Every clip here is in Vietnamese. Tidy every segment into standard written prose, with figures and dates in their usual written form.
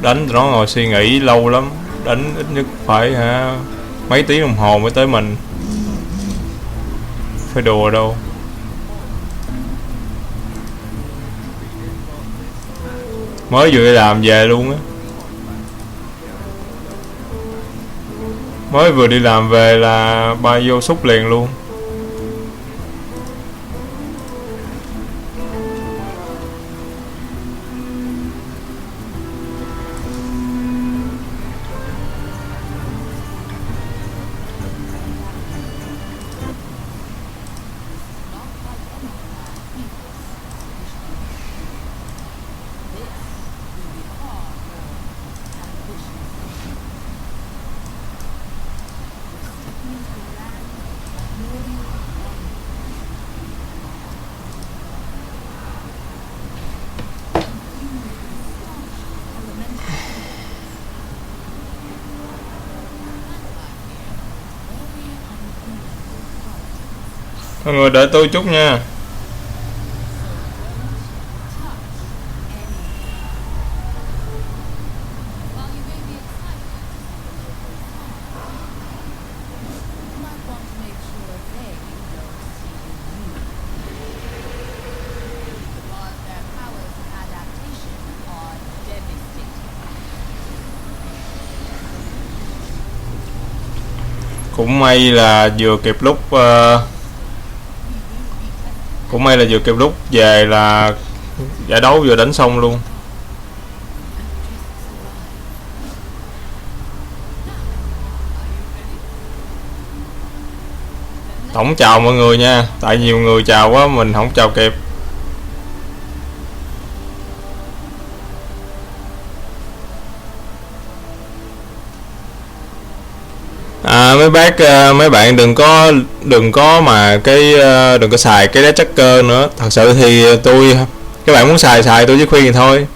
Đánh nó ngồi suy nghĩ lâu lắm, đánh ít nhất phải mấy tiếng đồng hồ mới tới mình. Phải đùa đâu. Mới vừa đi làm về luôn á. Mới vừa đi làm về là bay vô xúc liền luôn. Mọi người đợi tôi chút nha. Cũng may là vừa kịp lúc về là giải đấu vừa đánh xong luôn. Tổng chào mọi người nha, tại nhiều người chào quá mình không chào kịp. Mấy bác mấy bạn đừng có mà đừng có xài cái đá tracker nữa. Thật sự thì các bạn muốn xài tôi chỉ khuyên thì thôi.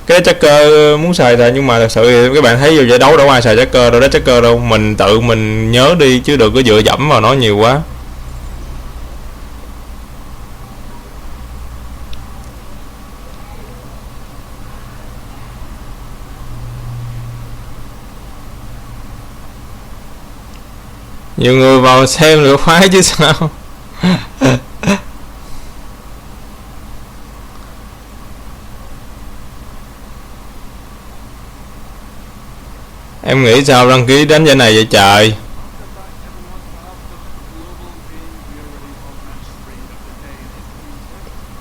Cái đá tracker muốn xài nhưng mà thật sự thì các bạn thấy vô giải đấu đâu ai xài tracker đâu, đá tracker đâu, mình tự mình nhớ đi chứ đừng có dựa dẫm vào nó nhiều quá. Nhiều người vào xem được khoái chứ sao. Em nghĩ sao đăng ký đánh giải này vậy trời.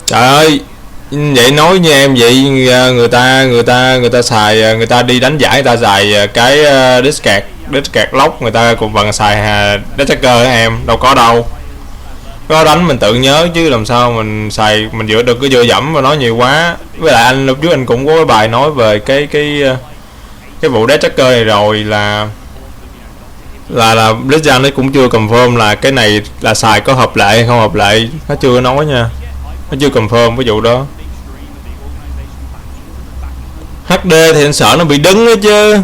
Trời ơi, vậy nói như em vậy, người ta xài, người ta đi đánh giải người ta xài cái discard lock, người ta cũng bằng xài deck tracker em, đâu có đâu. Có đánh mình tự nhớ chứ làm sao mình xài mình được cái dựa dẫm vào nó nhiều quá. Với lại anh lúc trước anh cũng có cái bài nói về cái vụ deck tracker này rồi, là Blizzard nó cũng chưa confirm là cái này là xài có hợp lệ hay không hợp lệ, nó chưa nói nha, nó chưa confirm cái vụ đó. HD thì anh sợ nó bị đứng đó chứ.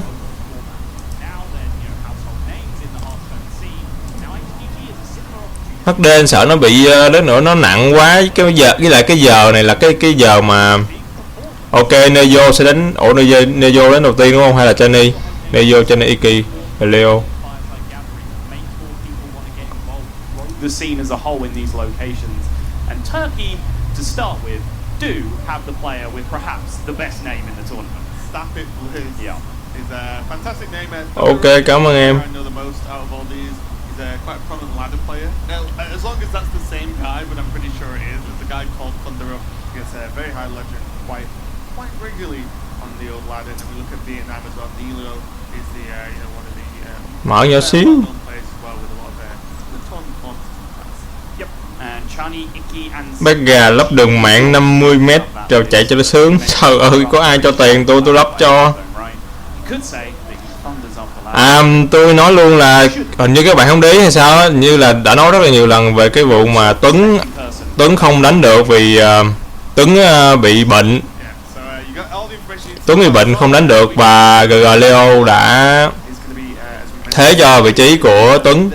HD anh sợ nó bị đến nữa nó nặng quá. Cái giờ với lại cái giờ này là cái giờ mà ok Nejo sẽ đánh. Ủa Nejo đánh đầu tiên đúng không, hay là Chani? Nejo, Chani, Iki, Leo. The scene as a whole in these locations, and Turkey to start with do have the player with perhaps the best name in the tournament. Stop it, Blizz. Yeah, he's a fantastic name. Ok, cảm ơn em. I know the most out of all these. He's a quite prominent ladder player. Now, as long as that's the same guy, but I'm pretty sure it is. It's a guy called Thunderup. He gets a very high legend quite regularly on the old ladder. And we look at Vietnam as well. Nilo is the one of the mở nhỏ xíu. players as well with a lot of the ton. Yep, and Chani, Iki and Bác gà lắp đường mạng 50m rồi chạy cho nó sướng. Trời ơi, có ai cho tiền tôi lắp cho. Tôi nói luôn là hình như các bạn không để ý hay sao á, như là đã nói rất là nhiều lần về cái vụ mà Tuấn không đánh được vì Tuấn bị bệnh. Tuấn bị bệnh không đánh được và GG Leo đã thế cho vị trí của Tuấn.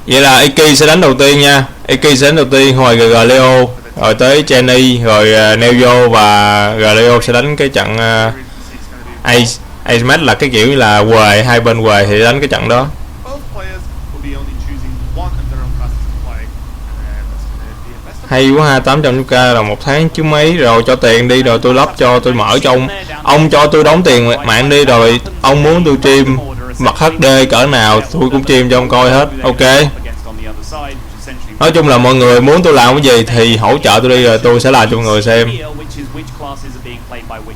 Vậy là Iki sẽ đánh đầu tiên nha. Iki sẽ đánh đầu tiên, hồi GG Leo rồi tới Jenny, rồi Neo và Galio sẽ đánh cái trận Ace. Ace match là cái kiểu là quề, hai bên quề thì đánh cái trận đó. Hay quá ha, 800k là một tháng chứ mấy, rồi cho tiền đi rồi tôi lắp cho, tôi mở cho ông cho tôi đóng tiền mạng đi, rồi ông muốn tôi stream mặt HD cỡ nào tôi cũng stream cho ông coi hết. Ok, nói chung là mọi người muốn tôi làm cái gì thì hỗ trợ tôi đi, rồi tôi sẽ làm cho mọi người xem.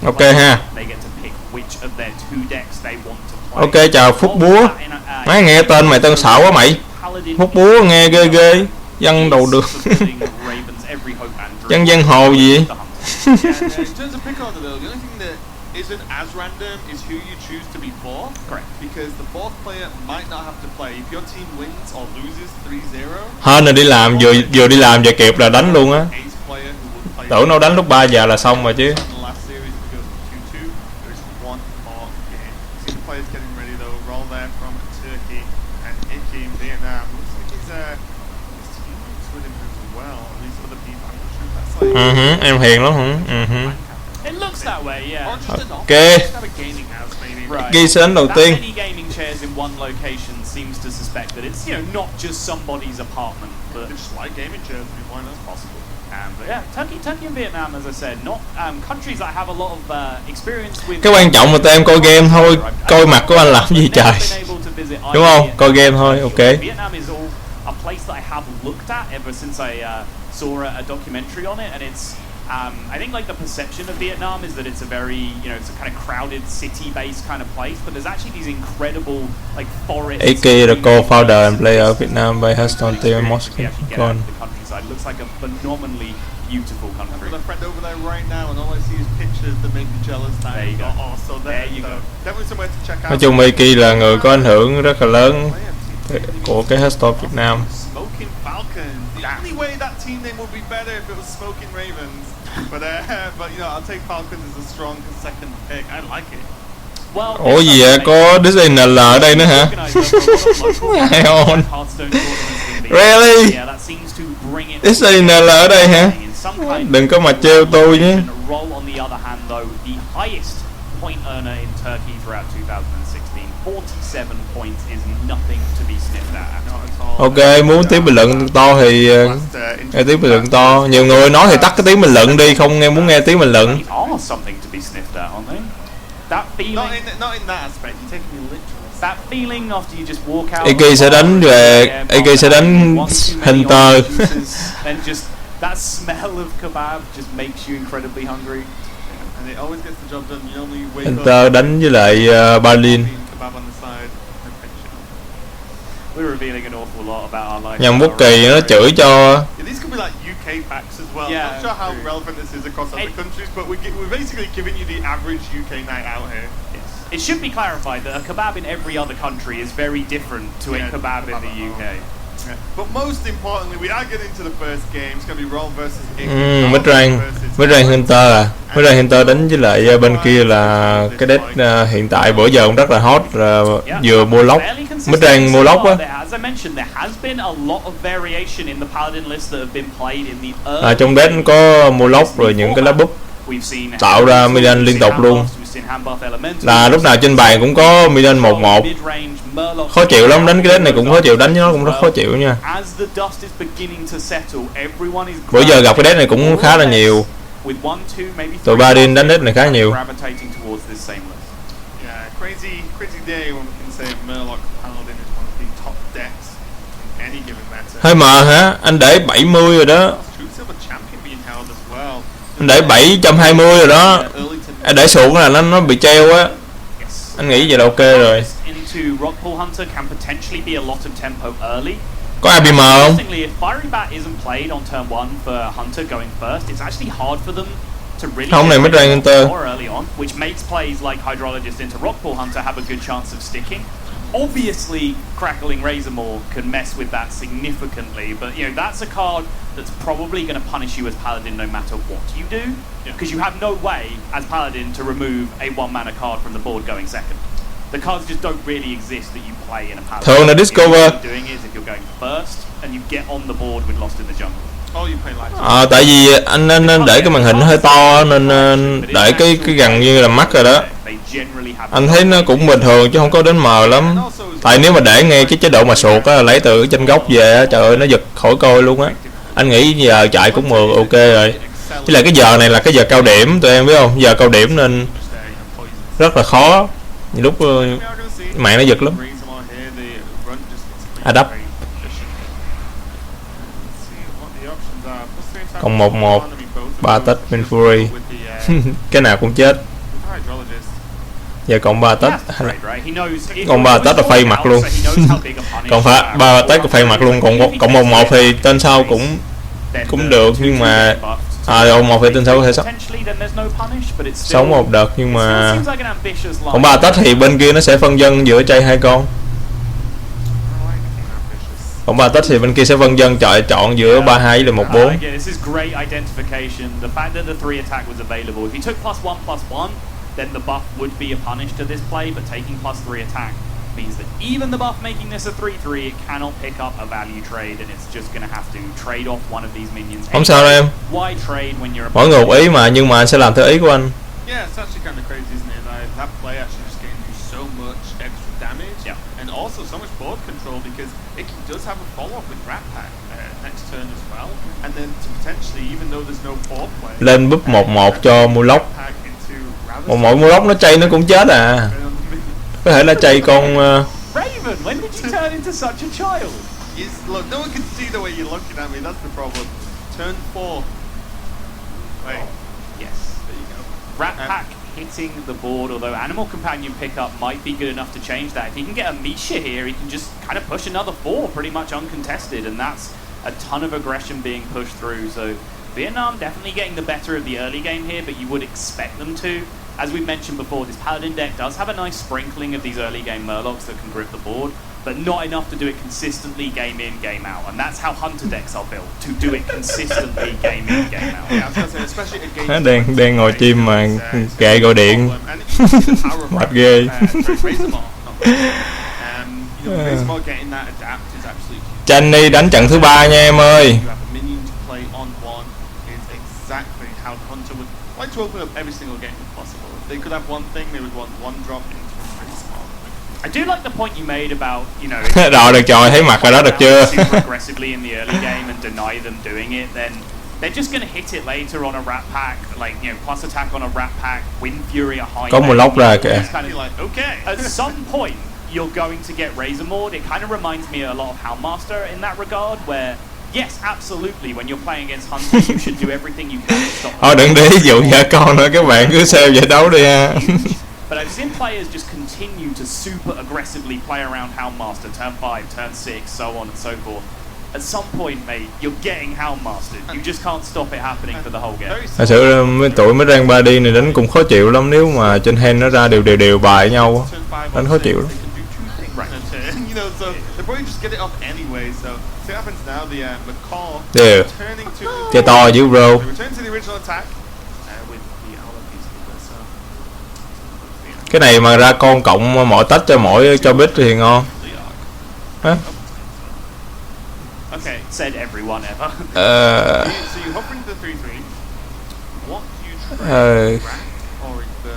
Ok ha. Ok, chào Phúc Búa. Má nghe tên mày tên xạo quá mày. Phúc Búa nghe ghê ghê. Dân đầu đường. Dân giang hồ gì vậy? Isn't as random is who you choose to be for. Correct. Because the fourth player might not have to play. If your team wins or loses 3-0. Hơn là đi làm, vừa đi làm vừa kịp là đánh luôn á. Tưởng nó đánh lúc 3 giờ là xong rồi chứ. Em hiền lắm hả? Ok. Ghi sến đầu tiên. Cái quan trọng là tụi em coi game thôi, coi mặt của anh làm gì trời, đúng không? Coi game thôi. Ok. A place that I have looked at ever since I saw a documentary on it, and it's I think like the perception of Vietnam is that it's a very, it's a kind of crowded city-based kind of place, but there's actually these incredible like forests. Iki, the co-founder and player of Vietnam by Hearthstone team Moscow. The countryside looks like a phenomenally beautiful country. I've got a friend over there right now, and all I see is pictures that make me jealous. There you go. So there you go. Definitely somewhere to check out. Nói chung Iki là người có ảnh hưởng rất là lớn của cái Hearthstone Việt Nam. Smoking Falcons. The only way that team name would be better if it was Smoking Ravens. But I'll take Falcons as a strong second pick. I like it. Ủa gì vậy? Có DSNL ở đây nữa hả? Really? DSNL ở đây hả? Đừng có mà trêu tôi nhé. Point earner in Turkey throughout 2016. 47 points is nothing to be sniffed at. Ok, muốn tiếng bình luận to thì nghe tiếng bình luận to. Nhiều người nói thì tắt cái tiếng bình luận đi, không muốn nghe tiếng bình luận. Iki sẽ đánh về, Iki sẽ đánh Hunter. That smell of kebab just makes you incredibly hungry. Hunter đánh với lại Berlin. Nhằm bút kỳ nó chửi cho. It should be clarified that a kebab in every other country is very different to a kebab in the UK. But most importantly, we are getting to the first game. It's going to be Roll versus Mid-range Hunter à. Mid-range Hunter đánh với lại bên kia là cái deck hiện tại bữa giờ cũng rất là hot, là vừa mua lốc. Mid-range mua lốc á. Trong deck có mua lốc rồi những cái lá búp tạo ra Milan liên tục luôn. Là lúc nào trên bàn cũng có Milan 1-1. Khó chịu lắm, đánh cái deck này cũng khó chịu, đánh với nó cũng rất khó chịu nha. Bữa giờ gặp cái deck này cũng khá là nhiều. Tụi Badin đánh deck này khá nhiều. Hơi mờ hả? Anh để 70 rồi đó. Anh để 720 rồi đó. Anh để xuống là nó bị treo á. Anh nghĩ vậy là ok rồi. Có IBM không? Không, này mới ra Hunter. Obviously, Crackling Razormaw can mess with that significantly, but that's a card that's probably going to punish you as Paladin no matter what you do, because you have no way as Paladin to remove a 1-mana card from the board going second. The cards just don't really exist that you play in a Paladin. Thường là Discover. Doing is if you're going first and you get on the board with Lost in the Jungle. Oh, you play live. Tại vì anh nên để cái màn hình nó hơi to nên để cái gần như là mắt rồi đó. Anh thấy nó cũng bình thường chứ không có đến mờ lắm. Tại nếu mà để ngay cái chế độ mà sụt á, lấy từ trên góc về á, trời ơi nó giật khỏi coi luôn á. Anh nghĩ giờ chạy cũng ok rồi. Với lại cái giờ này là cái giờ cao điểm, tụi em biết không? Giờ cao điểm nên rất là khó. Nhiều lúc mạng nó giật lắm. Adapt. Còn 1-1 3 tết bên Fury. Cái nào cũng chết. Giờ còn 3 tết. Còn 3 tết là phay mặt luôn. Còn phải 3 tết là phay mặt luôn. Còn 1-1 thì tên sau cũng được, nhưng mà 1 thì tên sau có thể sống một đợt, nhưng mà còn 3 tết thì bên kia nó sẽ phân dân giữa chay hai con. Còn 3 tết thì bên kia sẽ phân dân chọn giữa 3-2 với là 1-4. Then the buff would be a punish to this play, but taking +3 attack means that even the buff making this a 3/3, it cannot pick up a value trade, and it's just going to have to trade off one of these minions. Không sao đâu em. Why trade when you're mỗi người một ý mà, nhưng mà anh sẽ làm theo ý của anh. Yeah, it's actually kind of crazy, isn't it? That play actually just getting you so much extra damage, and also so much board control because it does have a follow-up with Rat Pack next turn as well, and then to potentially, even though there's no board play, lên búp 1-1 cho Mulok. Một mỗi Mulok nó chay nó cũng chết à. Có thể là chay con Raven, when did you turn into such a child? Look, no one can see the way you're looking at me. That's the problem. Turn 4. Wait. Yes. There you go. Rat Pack hitting the board, although Animal Companion pickup might be good enough to change that. If he can get a Misha here, he can just kind of push another 4 pretty much uncontested, and that's a ton of aggression being pushed through. So Vietnam definitely getting the better of the early game here, but you would expect them to. As we mentioned before, this Paladin deck does have a nice sprinkling of these early game Murlocs that can grip the board, but not enough to do it consistently game in, game out. And that's how Hunter decks are built, to do it consistently game in, game out. Yeah, I was gonna say, especially against đang ngồi chim mà kệ gọi điện. Mệt ghê. Channy đánh trận thứ 3 nha em ơi. Like to open up every single game if possible. If they could have one thing, they would want one drop into pretty small. I do like the point you made about, you know, rồi được rồi, thấy mặt rồi đó, được chưa? Super aggressively in the early game and deny them doing it, then they're just going to hit it later on a Rat Pack, like, you know, plus attack on a Rat Pack, Wind Fury, a high. Có một lốc ra kìa. Okay. At some point, you're going to get Razor Maul. It kind of reminds me a lot of Houndmaster in that regard, where yes, absolutely. When you're playing against Hunter, you should do everything you can to stop. Thôi đừng để dụ vợ con nữa, các bạn cứ xem giải đấu đi ha. But I've seen players just continue to super aggressively play around Houndmaster, turn 5, turn 6, so on and so forth. At some point, mate, you're getting Houndmastered. You just can't stop it happening for the whole game. Thật sự mấy tụi mới rank 3D này đánh cũng khó chịu lắm, nếu mà trên hand nó ra đều bài nhau, đánh khó chịu lắm. You know, so they probably just get it off anyway. So what happens now? The McCall turning to chơi to dữ bro. Return to the original attack with the Aula piece. Cái này mà ra con cộng mỗi tách cho bit thì ngon. Hả? Okay, said everyone ever. So you hop into the 3/3. What do you try? Or the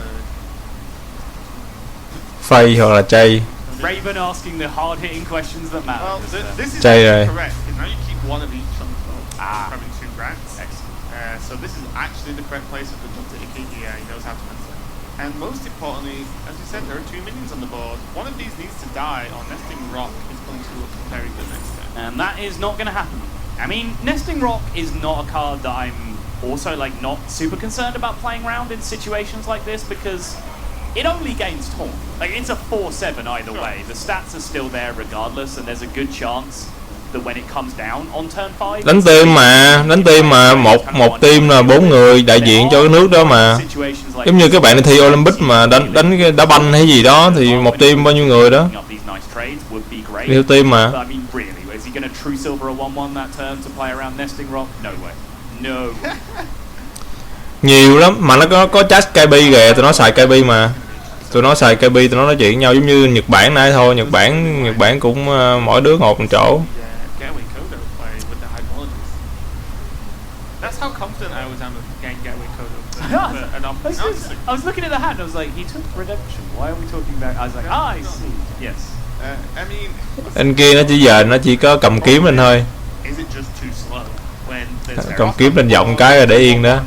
Phay hoặc là chay. Raven asking the hard-hitting questions that matter. Well, this is correct. Because now you keep one of each on the board. Having 2 grants. Excellent. So this is actually the correct place for the He knows how to answer. And most importantly, as you said, there are 2 minions on the board. One of these needs to die, or Nesting Rock is going to look very good next turn. And that is not going to happen. I mean, Nesting Rock is not a card that I'm also like not super concerned about playing around in situations like this, because it only gains taunt. Like, it's a 4/7 either way. The stats are still there regardless, and there's a good chance that when it comes down on turn 5. Đánh team mà một team là 4 người đại diện cho cái nước đó mà. Giống như các bạn đi thi Olympic mà đánh đá banh hay gì đó thì một team bao nhiêu người đó. Đi theo team mà. Nhiều lắm mà nó có chat KB kìa, tụi nó xài KB mà. Tụi nó xài KB, tụi nó nói chuyện với nhau giống như Nhật Bản nay thôi. Nhật Bản cũng mỗi đứa ngồi một chỗ. often I was able to get away code up an option. I was looking at the hat and I was like, he took redemption. Why are we talking about? I was like, I see. Yes. I mean, Anh kia nó chỉ có cầm kiếm lên thôi. is it just too slow when there's Cầm kiếm lên giọng cái rồi để yên đó.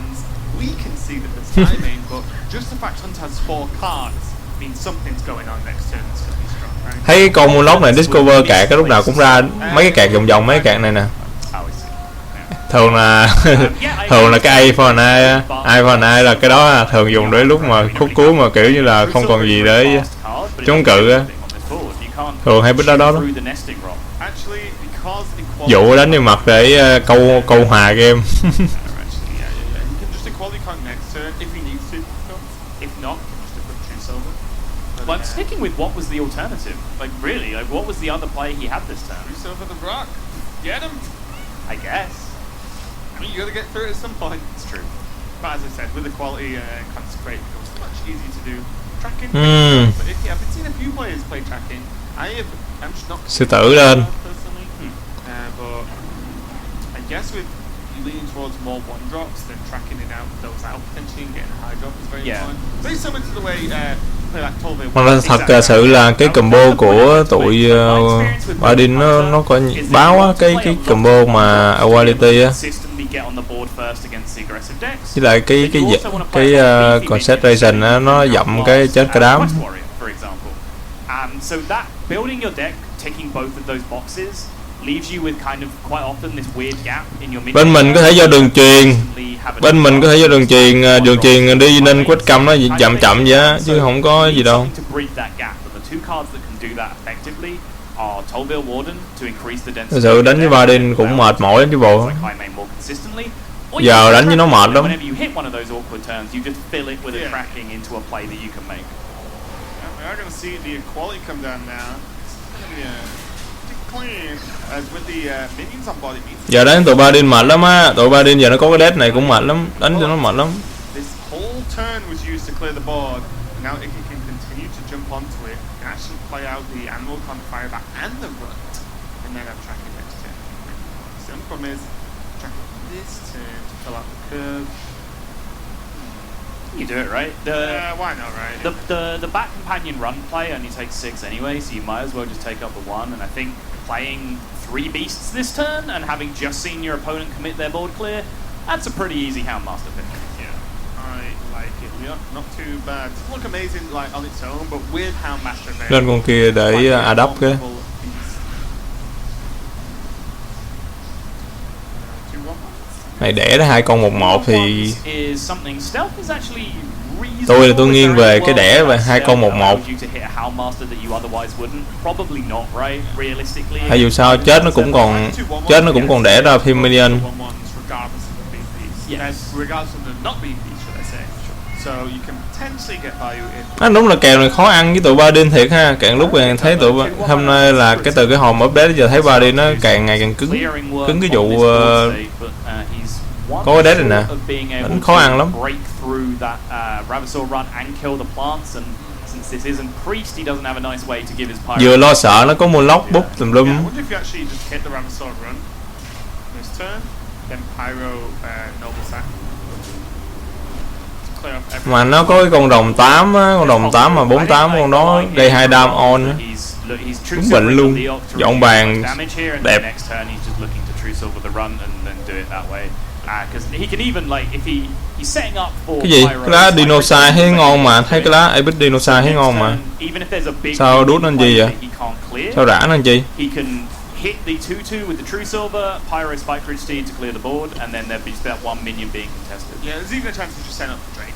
We can see that there's timing, but just the fact Hunt has 4 cards means something's going on next turn. It's gonna be strong, right? Thấy con Moonlock này Discover cạc cái lúc nào cũng ra mấy cái cạc vòng vòng mấy cái cạc này nè. Thường là thường là cái iPhone I là cái đó là thường dùng để lúc mà khúc cuối mà kiểu như là không còn gì để chống cự á, thường hay biết đó đó. Dụ đánh vô mặt để câu hòa game. But sticking with what was the alternative? Like really, like what was the other play he had this turn? Over the rock. Get him. I guess. I mean, you got to get through it at some point. It's true. But as I said, with the quality consecrate, it was much easier to do. Tracking. But if, I've been seeing a few players play tracking. I'm just not. Sư tử lên. Personally. But I guess with you leaning towards more one drops, then tracking it out, those out potentially and getting a high drop is very fun. Very similar to the way play like Tolve. Mà thật sự là cái combo của tụi Badin nó có báo á, cái combo mà Quality á. Với lại cái concentration á, nó dậm cái chết cả đám. So that building your deck, taking both of those boxes, leaves you with kind of quite often this weird gap in your mid. Bên mình có thể do đường truyền, đi nên quét cam nó chậm chậm vậy á, chứ không có gì đâu. Thật sự đánh với Badin cũng mệt mỏi lắm chứ bộ. Giờ đánh với nó mệt lắm. We are going to see the equality come down now. It's going to be clean as with the minions on body beats. Giờ đánh tụi Badin mệt lắm á, tụi Badin giờ nó có cái death này cũng mệt lắm, đánh cho nó mệt lắm. This whole turn was used to clear the board. Now if he can continue to jump onto it, and actually play out the animal con fire back and the rut, and then I'm tracking next turn. The only problem is tracking this turn to fill out the curve. You do it right. Why not, right? The back companion run play only takes 6 anyway, so you might as well just take up the 1. And I think playing 3 beasts this turn and having just seen your opponent commit their board clear, that's a pretty easy Houndmaster pick. Yeah, I like it. Yeah, not too bad. It look amazing like on its own, but with Houndmaster there. Lên con kia để adapt cái. Này đẻ ra 2 con 1-1 thì tôi nghiêng về cái đẻ về 2 con 1-1. Hay dù sao chết nó cũng còn đẻ ra thêm minion. Đúng là kèo này khó ăn với tụi Badin thiệt ha. Càng lúc càng thấy tụi hôm nay là cái từ cái hòm update giờ thấy Badin nó càng ngày càng cứng cái vụ có cái đét này nè, đánh khó ăn lắm. Vừa lo sợ nó có Moonlock bút tùm lum. Mà nó có cái con đồng 8 á, con đồng 8 mà 48 con đó gây 2 dam on á. Đúng bệnh luôn. Dọn bàn đẹp. Cái gì? Cái lá Dinosaur thấy ngon mà, thấy cái lá Abyss Dinosaur thấy ngon mà. Sao đút lên gì vậy? Sao rã lên chi? Hit the 2/2 with the True Silver, Pyro Spike Ridge Steed to clear the board, and then there'd be just that one minion being contested. Yeah, there's even a chance to just send up the Drake.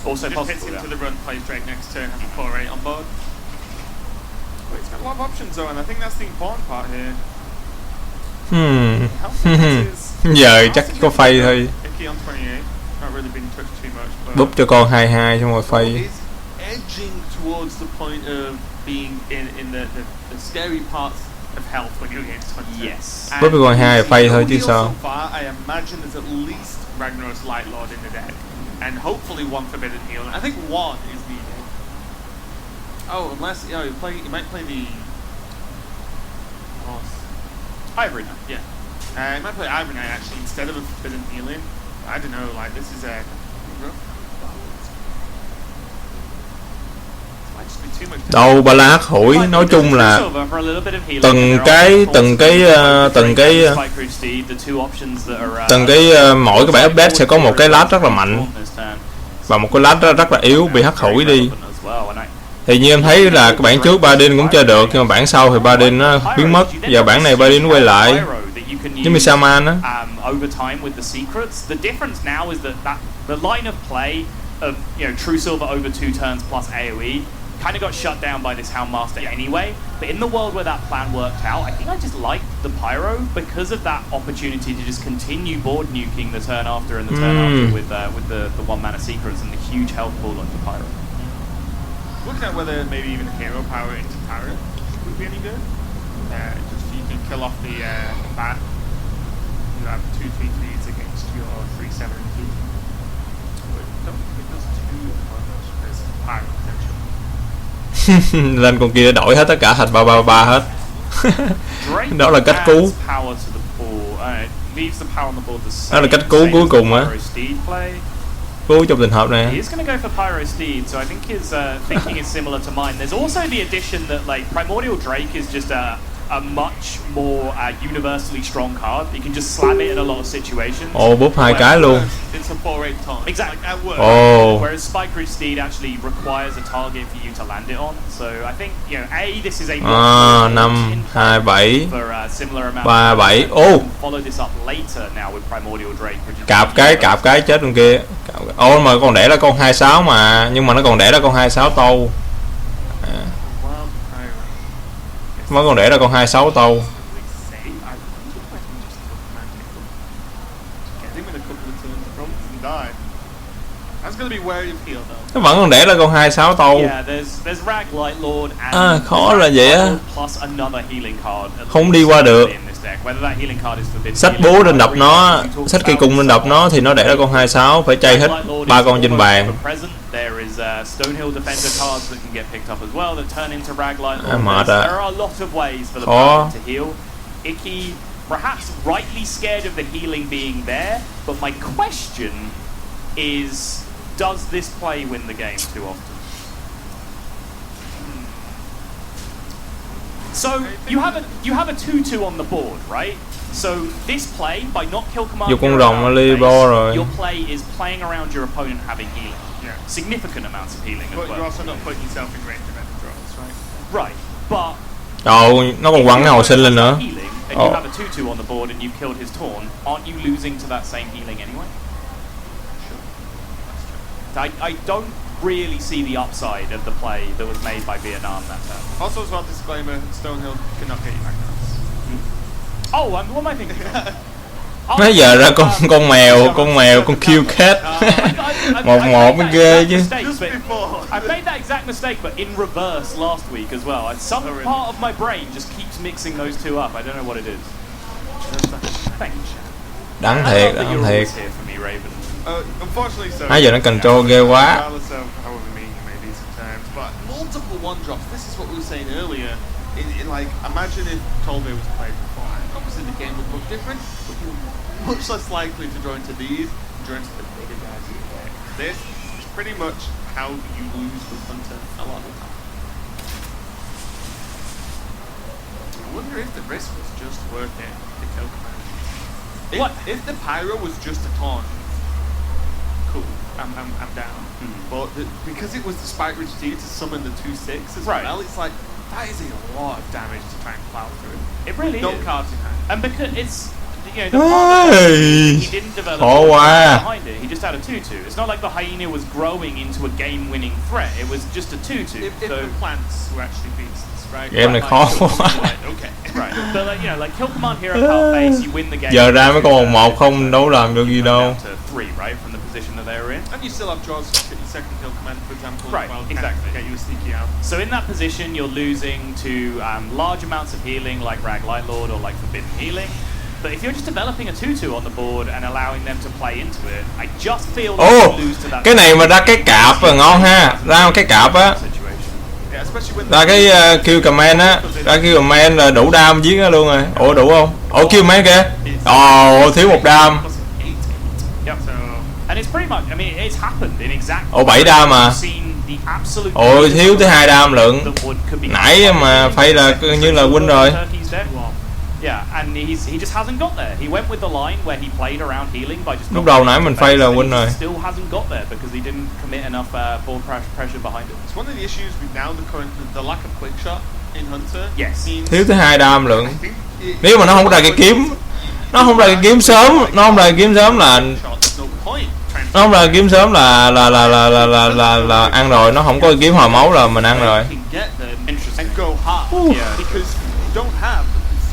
Also just possible, hits into the run, plays Drake next turn, has a 4/8 on board. But it's got a lot of options though, and I think that's the important part here. Giờ chắc có phay thôi. Búp cho con 22 xong rồi phay. Edging towards the point of being in the scary parts of health when you're against Hunter. Yes. Búp cho con 2 phay thôi chứ sao. So far, I imagine there's at least Ragnarok's Light Lord in the deck, and hopefully one Forbidden Heal. I think one is needed. Oh, unless you might play the Ivory Knight. Yeah. You might play Ivory Knight actually instead of a Forbidden Healing. I don't know, like this is a đâu ba la hắt hủi, nói chung là từng cái mỗi cái bản update sẽ có một cái lát rất là mạnh và một cái lát rất là yếu bị hắt hủi đi. Thì như em thấy là cái bản trước Badin cũng chơi được, nhưng mà bản sau thì Badin nó biến mất, và bản này Badin quay lại giống như Saman á. True Silver over 2 turns plus AoE kind of got shut down by this Houndmaster anyway. But in the world where that plan worked out, I think I just liked the Pyro because of that opportunity to just continue board nuking the turn after and the turn after with the 1 mana secrets and the huge health pool on the Pyro. Looking at whether maybe even hero power into Pyro would be any good. Just so you can kill off the bat. You have 2/3/3s against your 3/7 2. But don't think it does too much. There's Pyro potential. Lên con kia đổi hết tất cả thành 3/3 hết. Đó là cách cứu. Đó là cách cứu cuối cùng á. Cứu trong trường hợp này. He's going to go for Pyro Steed, so I think his thinking is similar to mine. There's also the addition that like Primordial Drake is just a much more universally strong card. You can just slam it in a lot of situations. Ồ, búp 2 cái luôn. It's a 4/8 taunt. Exactly. Oh. Whereas Spike Root Steed actually requires a target for you to land it on. So I think, you know, this is a 5 2 7 for similar amount 3 7. Oh. Follow this up later now with Primordial Drake. Cạp cái chết con kia. Ô mà còn đẻ là con 26 mà, nhưng mà nó còn đẻ là con 26 tâu. Mới còn đẻ ra con 26 tâu. Nó vẫn còn đẻ ra con 26 tâu. Khó là vậy á. Không đi qua được. Sách búa lên đập nó, sách cây cung lên đập nó thì nó đẻ ra con 26, phải chay hết 3 con trên bàn. There is Stonehill Defender cards that can get picked up as well that turn into Raglight. There are a lot of ways for the opponent to heal. Icky, perhaps rightly scared of the healing being there, but my question is, does this play win the game too often? So you have a 2/2 on the board, right? So this play by not kill command, your play is playing around your opponent having healing. Significant amounts of healing as well. But you're also not putting yourself in range of any draws, right? Right, but nó còn quăng cái hồi sinh lên nữa. And you have a 2/2 on the board and you've killed his Taunt, aren't you losing to that same healing anyway? Sure. That's true. I don't really see the upside of the play that was made by Vietnam that turn. Also, as well, disclaimer: Stonehill cannot get you back now. Oh, what am I thinking of? Bây giờ ra con mèo, con Q cat. một mới ghê chứ. I made that exact mistake, but in reverse last week as well. Some part of my brain just keeps mixing those two up. I don't know what it is. Thank you. Đáng thiệt. Unfortunately, so. Nãy giờ nó control ghê quá. Multiple 1-drops. This is what we were saying earlier. In like, imagine if Tolbe was played beforehand. Obviously, the game would look different, but you're much less likely to draw into these, draw into the bigger guys in the deck. This is pretty much how you lose with Hunter a lot of the time. I wonder if the risk was just worth it to kill command. If the Pyro was just a taunt, cool, I'm down. But because it was the Spike Ridge T to summon the 2/6 as well, it's like, that is a lot of damage to try and plow through. It really is. No cards in hand. And because it's, you know, the part he didn't develop behind it. He just had a 2/2. It's not like the Hyena was growing into a game-winning threat. It was just a 2/2. If the plants were actually beasts, right? Game này khó quá. Okay. Right. But like, you know, like kill command hero power base, you win the game. Giờ ra mấy con 1 không đâu làm được gì đâu. To 3, right, from the position that they were in. And you still have draws to your second kill command, for example. Right, well, exactly. Get you a sneaky out. So in that position, you're losing to large amounts of healing, like Rag Light Lord or like Forbidden Healing. But if you're just developing a 2/2 on the board and allowing them to play into it, I just feel like you lose to that. Cái này mà ra cái cạp là ngon ha, ra cái cạp á. Ra cái Q command á, ra Q command là đủ đam giết nó luôn rồi. Ủa đủ không? Ủa Q command kìa. Ồ thiếu 1 đam. And it's pretty much, I mean, it's happened in exactly. Ồ 7 đam mà. We've seen the absolute Ôi thiếu tới 2 đam lượng. that would- could be Nãy mà phay là coi như là win rồi. Turkey's dead. Yeah, and he just hasn't got there. He went with the line where he played around healing by just. Lúc đầu nãy mình phay là win rồi. Still hasn't got there because he didn't commit enough ball pressure behind it. It's one of the issues with now the lack of quick shot in Hunter. Yes. means- Thiếu tới 2 đam lượng. I think Nếu mà nó không ra cái kiếm, nó không ra cái kiếm sớm, nó không ra cái kiếm sớm là There's no point trying to- nó không ra kiếm sớm là ăn rồi. Nó không có kiếm hồi máu là mình ăn rồi. can get them Interesting. and go hard. Yeah. Because you don't have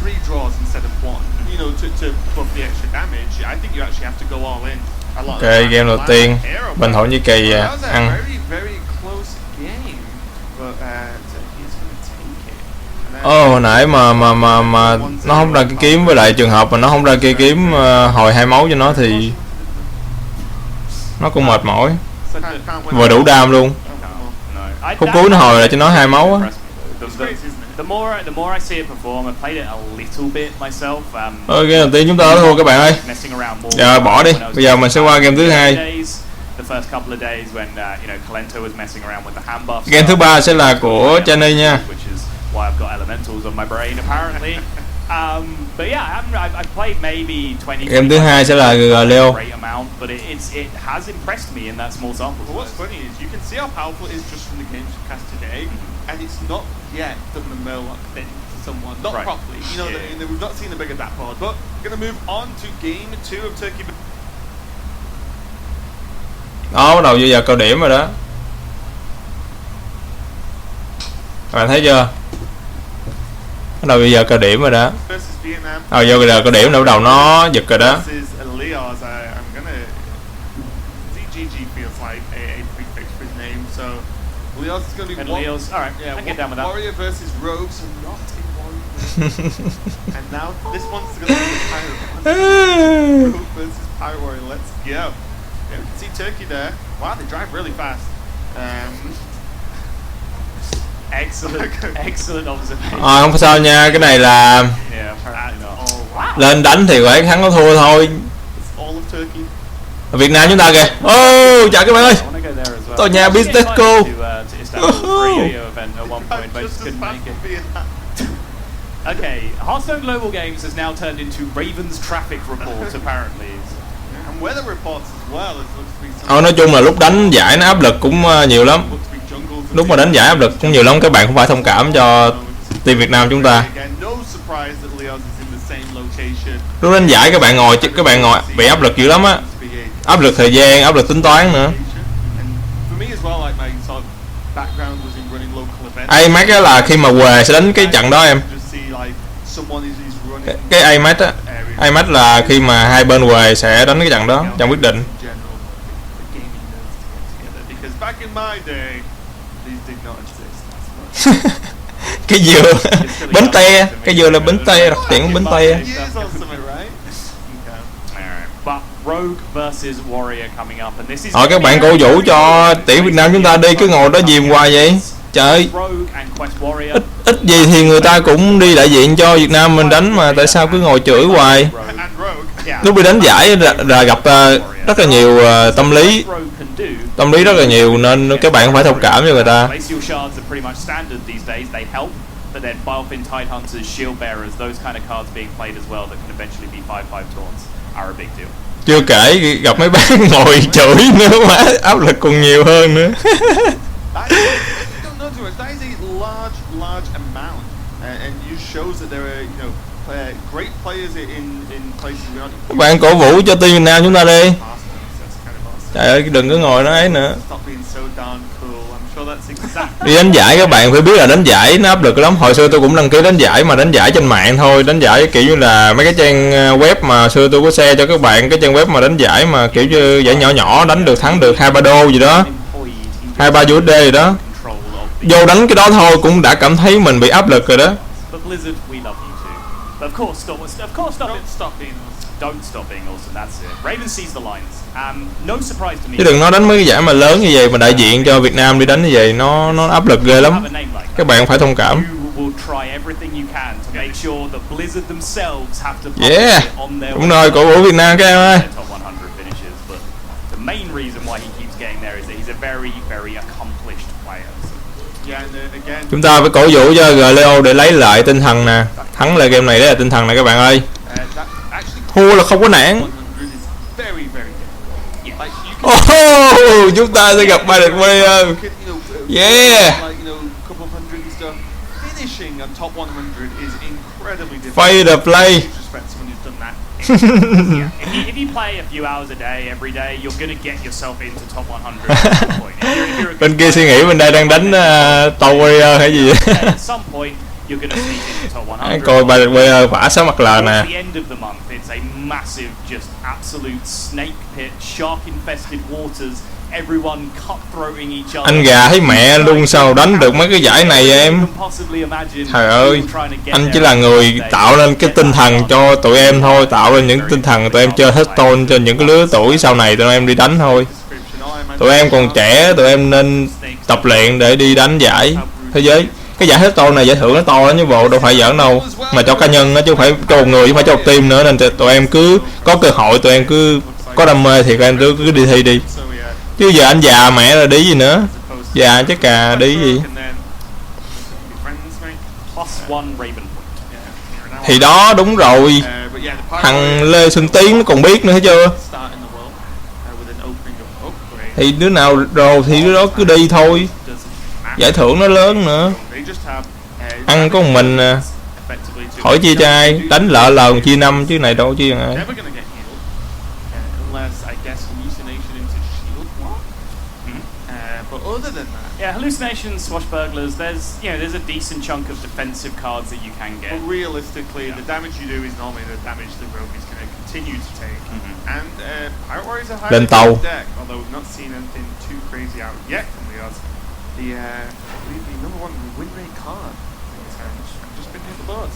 3 draws instead of 1. You know, to buff the extra damage, I think you actually have to go all in. A lot of Ok, the time. game đầu tiên bên Thổ Nhĩ Kỳ That was a ăn. very, very close game. But Turkey's gonna take it. And then- Hồi nãy mà nó không ra cái kiếm, với lại trường hợp mà nó không ra cái kiếm hồi 2 máu cho nó thì nó cũng mệt mỏi. So can't win. Vừa đủ đam luôn. No. Khúc cuối nó hồi lại cho nó 2 máu á. It's crazy, isn't it? The more I see it perform, I played it a little bit myself. Game đầu tiên chúng ta đã thua các bạn ơi. Messing around more. Giờ bỏ đi. when I was Bây giờ mình sẽ qua game thứ hai. The first couple of days when Kalento was messing around with the hand buff. Game thứ ba sẽ là của Jade nha. Which is why I've got elementals on my brain apparently. But yeah, I've played maybe 20. Game thứ hai sẽ là Leo. Great amount, but it has impressed me in that small sample. But what's funny is you can see how powerful it is just from the games you cast today, and it's not yet done the Murloc thing to someone, not Right. properly. You know, Yeah. we've not seen the bigger that board, but we're going to move on to game 2 of Turkey. Đó, bắt đầu vô giờ cao điểm rồi đó. Các bạn thấy chưa? Bắt đầu bây giờ cao điểm rồi đó. Versus Vietnam. Vô giờ cao điểm, bắt đầu nó giật rồi đó. Versus Leo's. I'm going to... ZGG feels like a prefix for his name, so Leo's is going to be... And Leo's, alright, Yeah, I can get down with that. Warrior versus Rogue, so not in Warrior. And now this one's going to be the Pirate. Rogue versus Pirate Warrior, let's go. Yeah, we can see Turkey there. Wow, they drive really fast. Excellent observation. Không phải sao nha, cái này là Yeah, apparently not. Oh, wow. lên đánh thì phải thắng có thua thôi. It's all of Turkey. Việt Nam chúng ta kìa. Chào các bạn ơi. I wanna go there as well. Tôi nhà I was business invited school. to Istanbul for a yo-yo event at one point, but I Just just as couldn't fast make it. as Vietnam. Okay, Hearthstone Global Games has now turned into Ravens traffic reports apparently. And weather reports as well. It looks to be some... Nói chung là lúc đánh giải nó áp lực cũng nhiều lắm. Looks to be jungles. Lúc mà đánh giải áp lực cũng nhiều lắm, các bạn cũng phải thông cảm cho team Việt Nam chúng ta. Again, no surprise that Leo's is in the same location. Lúc đánh giải các bạn ngồi bị áp lực dữ lắm á. Áp lực thời gian, áp lực tính toán nữa. And for me as well, like my sort of background was in running local events. AMAX á là khi mà què sẽ đánh cái trận đó em. Just see like someone is running Cái AMAX á, AMAX là khi mà hai bên què sẽ đánh cái trận đó, trận quyết định. in general, the gaming nerds to get together. Because back in my day, these did not exist as much. Cái dừa bánh te, cái dừa là bánh te, đặc tiện bánh te. Years on something, right? Okay. Alright, but Rogue versus Warrior coming up, and this is. Các bạn cổ vũ cho tuyển Việt Nam chúng ta đi, cứ ngồi đó dìm hoài vậy. Trời, Rogue and Quest Warrior. ít gì thì người ta cũng đi đại diện cho Việt Nam mình đánh mà, tại sao cứ ngồi chửi hoài? And Rogue. Yeah. Lúc đi đánh giải là gặp rất là nhiều tâm lý rất là nhiều, nên các bạn phải thông cảm cho người ta. Glacial shards are pretty much standard these days. They help, but then Biofin Tide Hunters, Shield Bearers, those kind of cards being played as well that can eventually be 5/5 taunts are a big deal. Chưa kể gặp mấy bác ngồi chửi nữa mà áp lực còn nhiều hơn nữa. That is, you don't know too much. That is a large amount, and you shows that there are great players in places we aren't. Các bạn cổ vũ cho team Việt Nam chúng ta đi. Awesome. That's kind of awesome. Trời ơi, đừng có ngồi đó ấy nữa. Stop being so darn cool. I'm sure that's exactly. Đi đánh giải các bạn phải biết là đánh giải nó áp lực lắm. Hồi xưa tôi cũng đăng ký đánh giải mà đánh giải trên mạng thôi, đánh giải kiểu như là mấy cái trang web mà xưa tôi có share cho các bạn, cái trang web mà đánh giải mà kiểu như giải nhỏ nhỏ đánh được thắng được 2-3 đô gì đó, 2-3 USD gì đó. Vô đánh cái đó thôi cũng đã cảm thấy mình bị áp lực rồi đó. But Blizzard, we love you too. But of course, stop Don't stop being awesome. Don't stop being awesome. That's it. Raven sees the lines. No surprise to me. Chứ đừng nói đánh mấy cái giải mà lớn như vậy mà đại diện cho Việt Nam đi đánh như vậy, nó áp lực ghê lắm. Các bạn phải thông cảm. You will try everything you can to make sure that Blizzard themselves have to Yeah. on their Đúng rồi, cổ vũ Việt Nam các em ơi. top 100 finishes, but to main reason why he keeps getting there is that he's a very, very accomplished player. Yeah, and again, Chúng ta phải cổ vũ cho Galeo để lấy lại tinh thần nè. Thắng lại game này đấy là tinh thần này các bạn ơi. that actually Thua là không có nản. 100 is very, very difficult. Yeah, like you can Chúng ta sẽ gặp ba địch player. Yeah. couple of hundred and stuff. Finishing on top 100 is incredibly difficult. Fade the play. Disrespect someone who's done that. If you play a few hours a day, every day, you're gonna get yourself into top 100 at some point. If you're a Bên good kia suy nghĩ bên đây đang đánh Warrior hay gì. player, at some point, you're gonna sneak into top 100. Coi ba địch player vả sáu mặt lờ nè. Towards the end of the month, it's a massive, just absolute snake pit, shark-infested waters. Everyone cutthroating each other. Anh gà thấy mẹ luôn sao đánh được mấy cái giải này em. Trời ơi, anh chỉ là người tạo nên cái tinh thần cho tụi em thôi, tạo nên những tinh thần tụi em chơi Hearthstone cho những cái lứa tuổi sau này tụi em đi đánh thôi. Tụi em còn trẻ, tụi em nên tập luyện để đi đánh giải thế giới. Cái giải Hearthstone này giải thưởng nó to lắm chứ bộ, đâu phải giỡn đâu. Mà cho cá nhân đó chứ không phải cho một người, chứ không phải cho một team nữa, nên tụi em cứ có cơ hội, tụi em cứ có đam mê thì các em cứ đi thi đi. Chứ giờ anh già mẹ rồi đi gì nữa. Già chứ cà đi gì. Thì đó đúng rồi. Thằng Lê Xuân Tiến nó còn biết nữa thấy chưa. Thì đứa nào rồi thì đứa đó cứ đi thôi. Giải thưởng nó lớn nữa. Ăn có một mình à. Hỏi chia cho ai. Đánh lợ lần chia 5 chứ này đâu chia ai. Other than that, yeah, hallucinations, swashbucklers. There's a decent chunk of defensive cards that you can get. but realistically, the damage you do is normally the damage the rogue is going to continue to take. And Pirate Warriors are Lên highly tàu. good deck, although we've not seen anything too crazy out yet from the odds. The I believe the number one win rate card is just been hit the board.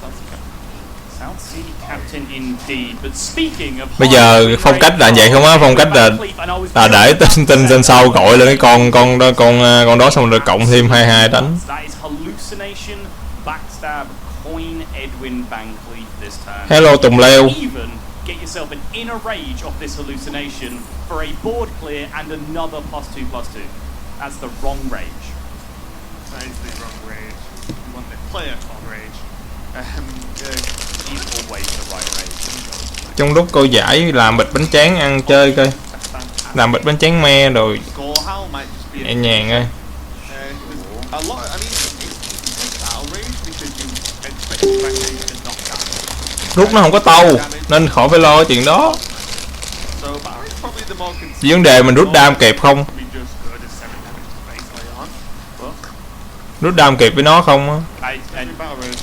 South Sea Captain indeed. But speaking of Bây giờ phong cách là vậy không á, phong cách là để tin trên sau gọi lên cái con đó xong rồi cộng thêm 22 đánh. That is hallucination, backstab, coin, Edwin, Van Cleef this turn. Hello Tùng Leo. Even get yourself an inner rage of this hallucination for a board clear and another +2/+2. That's the wrong rage. That is the wrong rage. You want the player called rage. He's always the right rage. Trong lúc cô giải làm bịch bánh tráng ăn chơi coi. Làm bịch bánh tráng me rồi Score how might just be nhẹ nhàng ơi. a lot. I mean, it's battle rage because you expect the back rage to knock down. Rút nó không có tâu nên khỏi phải lo chuyện đó. So battle rage is probably the more consistent. Chỉ vấn đề mình rút đam kịp không. Be just good as 7 damage to base later on. But Rút đam kịp với nó không á. every battle rage,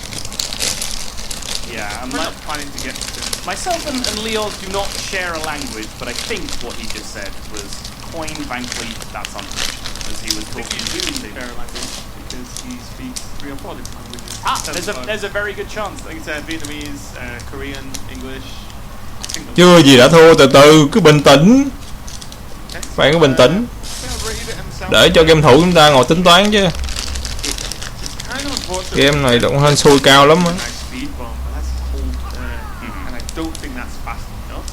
Yeah, I'm not planning to get to. myself and Leo do not share a language, but I think what he just said was coin, Van Cleef, that's unfortunate, as he was I think talking he's really to. fair language because he speaks 3 or 4 different languages. There's a very good chance. I think it's Vietnamese, Korean, English. I think Chưa gì đã thua, từ từ cứ bình tĩnh. Bạn cứ bình tĩnh để cho game thủ chúng ta ngồi tính toán chứ. Game này động hên xui cao lắm á. And I don't think that's fast enough.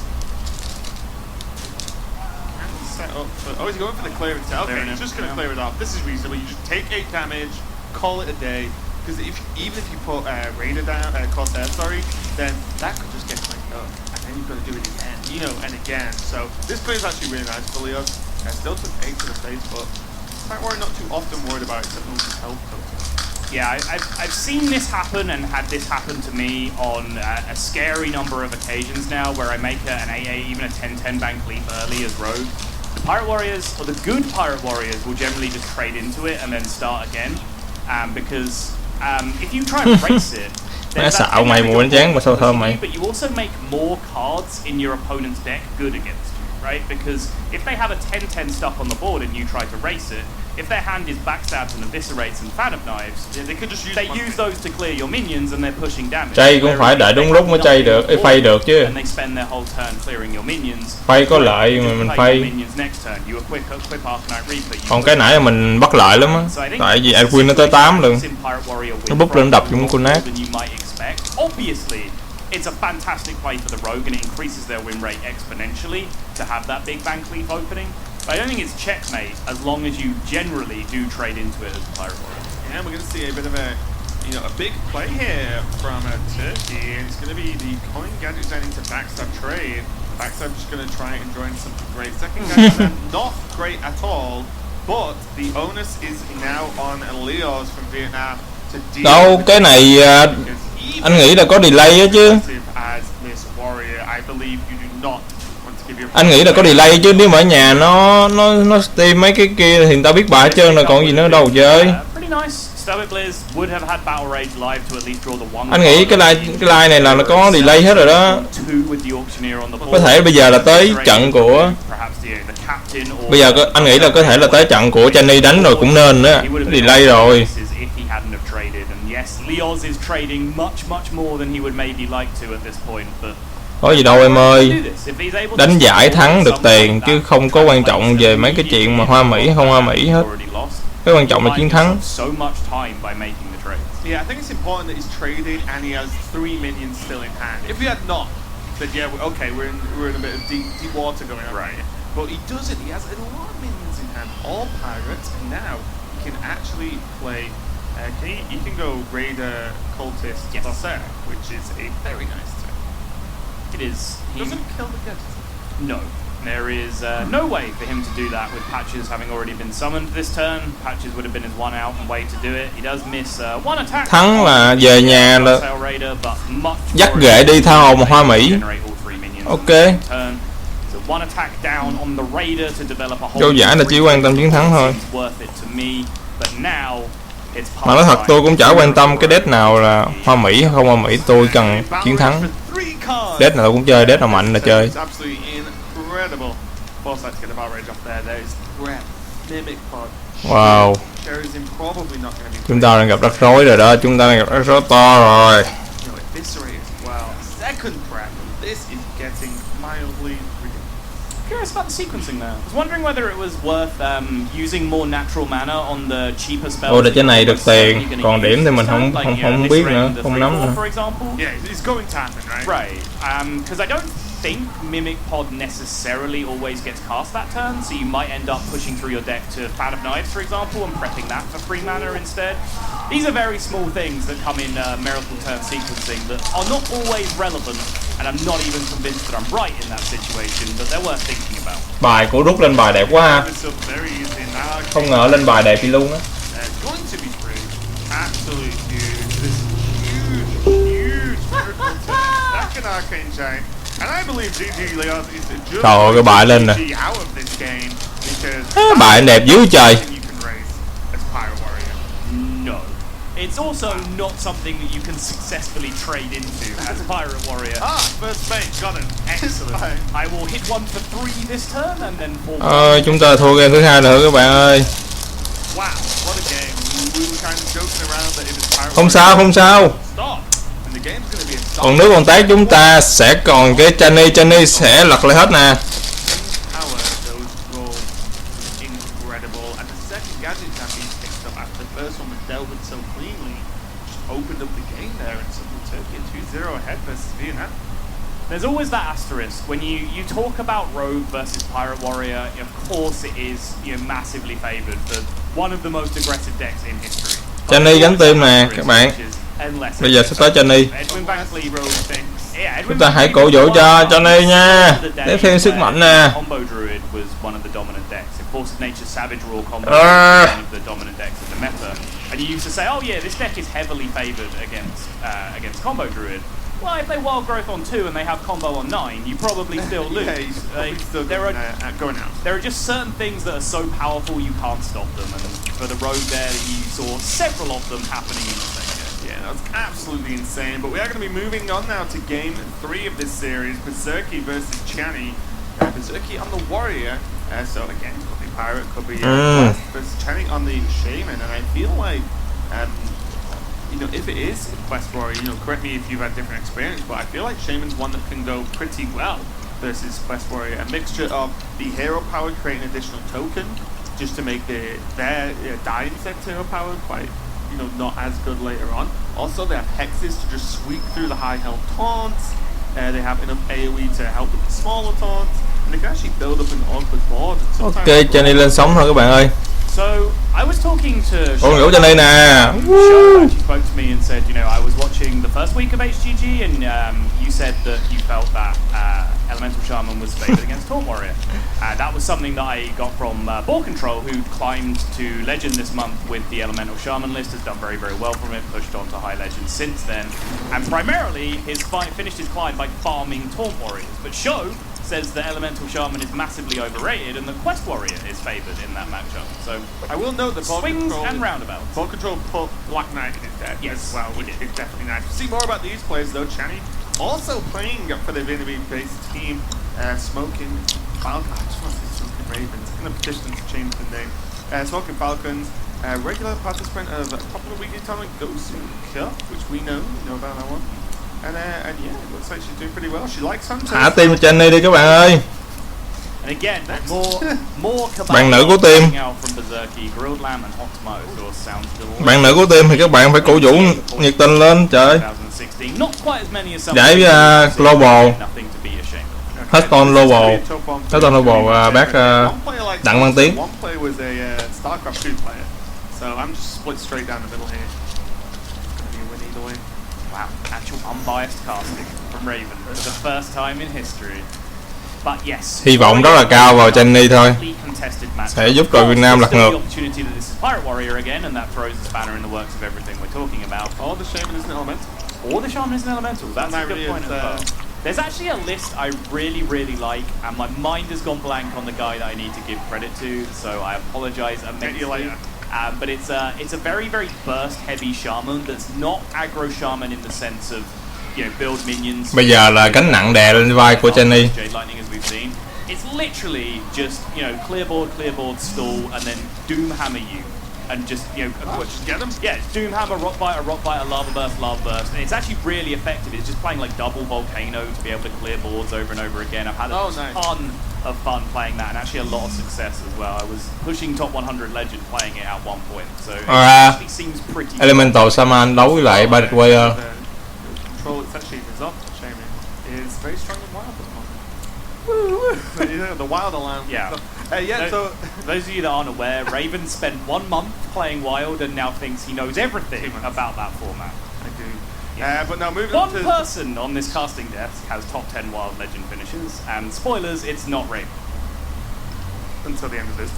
Set up for, oh, he's going for the clear itself. Okay, he's just going to clear it off. This is reasonable. You just take 8 damage, call it a day. Because even if you put Raider down, Corsair, sorry, then that could just get like up, and then you've got to do it again, and again. So this play is actually really nice for Leo. Still took 8 to the face, but we're not too often worried about it. His health total. Yeah, I've seen this happen and had this happen to me on a scary number of occasions now, where I make an 8/8, even a 10/10 Van Cleef early as rogue. The Pirate Warriors, or the good Pirate Warriors, will generally just trade into it and then start again, because if you try and race it, Má xạo mày mùa bánh tráng mà sao thơm mày. but you also make more cards in your opponent's deck good against you, right? Because if they have a 10/10 stuck on the board and you try to race it, if their hand is backstabs and eviscerates and fan of knives, They could just use they use those to clear your minions and they're pushing damage. Chay cũng phải đợi đúng lúc mới chay được, phay được chứ. And they spend their whole turn clearing your minions. Phay có lợi mà mình phay. Còn cái nãy là mình bắt lợi lắm á. Tại vì Edwin nó tới 8 luôn. Nó búp lên đập chúng con nát. Obviously, it's a fantastic play for the rogue and it increases their win rate exponentially to have that big Van Cleef opening. But I don't think it's checkmate as long as you generally do trade into it as a Pirate Warrior. Yeah, we're going to see a bit of a, a big play here from Turkey. It's going to be the coin gadget deciding to backstab trade. Backstab just going to try and join something great. Second gadget, not great at all. But the onus is now on Leos from Vietnam to deal Đâu, cái này anh nghĩ là có delay á chứ. Anh nghĩ là có delay chứ, nếu mà ở nhà nó steam mấy cái kia thì người ta biết bài hết trơn rồi, còn gì nữa đâu chơi. Anh nghĩ cái line này là nó có delay hết rồi đó. Có thể bây giờ là tới trận của anh nghĩ là có thể là tới trận của Channy đánh rồi cũng nên đó. Delay rồi. Có gì đâu em ơi, đánh giải thắng được tiền chứ không có quan trọng về mấy cái chuyện mà hoa Mỹ không hoa Mỹ hết. Cái quan trọng là chiến thắng. Yeah, I think it's important that he's traded and he has 3 minions still in hand. If he had not, then yeah, okay, we're in a bit of deep water going on. Right. But he doesn't. He has a lot of minions in hand, all pirates, and now he can actually play. You can go Raider, Cultist, yes. Berserk, which is a very nice turn. It is. He doesn't kill the gadget. No. There is no way for him to do that with Patches having already been summoned this turn. Patches would have been his one out and way to do it. He does miss one attack. Thắng là về nhà là dắt ghệ đi tha hồ một hoa Mỹ. Ok. Châu giải là chỉ quan tâm chiến thắng thôi. Mà nói thật tôi cũng chả quan tâm cái deck nào là hoa Mỹ hay không hoa Mỹ, tôi cần chiến thắng. Deck nào tôi cũng chơi, deck nào mạnh là chơi. Wow. Chúng ta đang gặp rắc rối rồi đó, chúng ta đang gặp rắc rối to rồi. Curious about the sequencing there. I was wondering whether it was worth using more natural mana on the cheaper spells. Ôi, để trên này được tiền, còn điểm thì mình không biết nữa, không nắm nữa. Yeah, it's going to happen, right? Right. Because I don't think Mimic Pod necessarily always gets cast that turn, so you might end up pushing through your deck to Fan of Knives, for example, and prepping that for free mana instead. These are very small things that come in Miracle Turn sequencing that are not always relevant, and I'm not even convinced that I'm right in that situation, but they're worth thinking about. Bài của Rút lên bài đẹp quá ha. Không ngờ lên bài đẹp đi luôn á. Trời ơi, cái bài lên nè. Bài đẹp dữ trời. It's also not something that you can successfully trade into as Pirate Warrior. First mate, got it. Excellent. I will hit one for 3 this turn and then 4. Chúng ta thua game thứ hai nữa các bạn ơi. Wow, what a game. We were kind of joking around that it was Pirate Không sao, không sao. Stop. And the game's going to be a stop. Còn nước còn tát chúng ta sẽ còn cái Channy sẽ lật lại hết nè. There's always that asterisk when you talk about Rogue versus Pirate Warrior. Of course, it is massively favoured for one of the most aggressive decks in history. Channy gánh team nè các bạn. Bây giờ sẽ tới Channy. Chúng ta hãy cổ vũ cho Channy nha. Để thêm sức mạnh nè. Combo Druid was one of the dominant decks. Of course, Nature's Savage Raw combo was one of the dominant decks in the meta. And you used to say, oh yeah, this deck is heavily favoured against Combo Druid. Well, if they wild growth on 2 and they have combo on 9, you probably still lose. Yeah, he's still going out. There are just certain things that are so powerful you can't stop them, and for the Rogue there, you saw several of them happening in the same game. Yeah, that's absolutely insane. But we are going to be moving on now to game 3 of this series, Berserky versus Channy. Berserky on the Warrior, so again, could be Pirate, could be versus Channy on the Shaman, and I feel like if it is Quest Warrior, correct me if you've had different experience, but I feel like Shaman's one that can go pretty well versus Quest Warrior. A mixture of the hero power, creating additional token, just to make their dying set hero power quite, not as good later on. Also, they have hexes to just sweep through the high health taunts. They have enough AoE to help with the smaller taunts. and they can actually build up an awkward board. Ok, Jenny lên sóng thôi các bạn ơi. So I was talking to Ôi ngủ Jenny nè. Show actually spoke to me and said, you know, I was watching the first week of HGG and you said that you felt that Elemental Shaman was favored against Taunt Warrior. That was something that I got from Ball Control, who climbed to Legend this month with the Elemental Shaman list, has done very, very well from it, pushed on to High Legend since then, and primarily finished his climb by farming Taunt Warriors. But Show says that Elemental Shaman is massively overrated and the Quest Warrior is favoured in that matchup. So I will note that Ball swings Control and roundabouts. Ball Control put Black Knight in his deck as well, which is definitely nice. See more about these players though. Channy also playing for the Vietnamese-based team, Smoking Falcons. I just want to say Smoking Ravens. In a petition to change the name. Smoking Falcons, regular participant of a popular weekly tournament, Gosu Cup, which we know about that one. And yeah, it looks like she's doing pretty well. She likes Hunter. Thả tim cho Jenny đi các bạn ơi. And again, more Bạn nữ của team. Bạn nữ của team thì các bạn phải cổ vũ nhiệt tình lên trời. Giải global Hearthstone global Hearthstone global bác Đặng Văn Tiến. One player was a StarCraft 2 player, so I'm just split straight down the middle here. Gonna be a win either way. Wow, actual unbiased casting from Raven for the first time in history. But yes, hy vọng rất là cao vào Jenny thôi. Sẽ giúp đội Việt Nam lật ngược. Pirate Warrior again, and that throws the spanner in the works of everything we're talking about. Or the Shaman isn't elemental. Or the Shaman isn't elemental. That's a good point as well. There's actually a list I really, really like, and my mind has gone blank on the guy that I need to give credit to, so I apologize immensely. But it's a very, very burst-heavy Shaman that's not aggro Shaman in the sense of, you know, build minions. Bây giờ là gánh nặng đè lên vai của Jenny. Jade Lightning, as we've seen. It's literally just, you know, clear board, stall, and then doom hammer you. And just, you know, just get them? Yeah, Doom Hammer, Rock Biter, Lava Burst. And it's actually really effective. It's just playing like double Volcano to be able to clear boards over and over again. I've had a ton of fun playing that and actually a lot of success as well. I was pushing top 100 Legend playing it at one point. So it actually seems pretty Elemental Shaman đấu với lại Pirate Warrior. Control it's actually result Shaman is very strong and wild at the moment. You know, the wild alliance. Yeah. So those of you that aren't aware, Raven spent 1 month playing Wild and now thinks he knows everything about that format. I do. Yeah. But now moving on to... One person on this casting desk has top 10 Wild Legend finishes, and spoilers, it's not Raven. Until the end of this.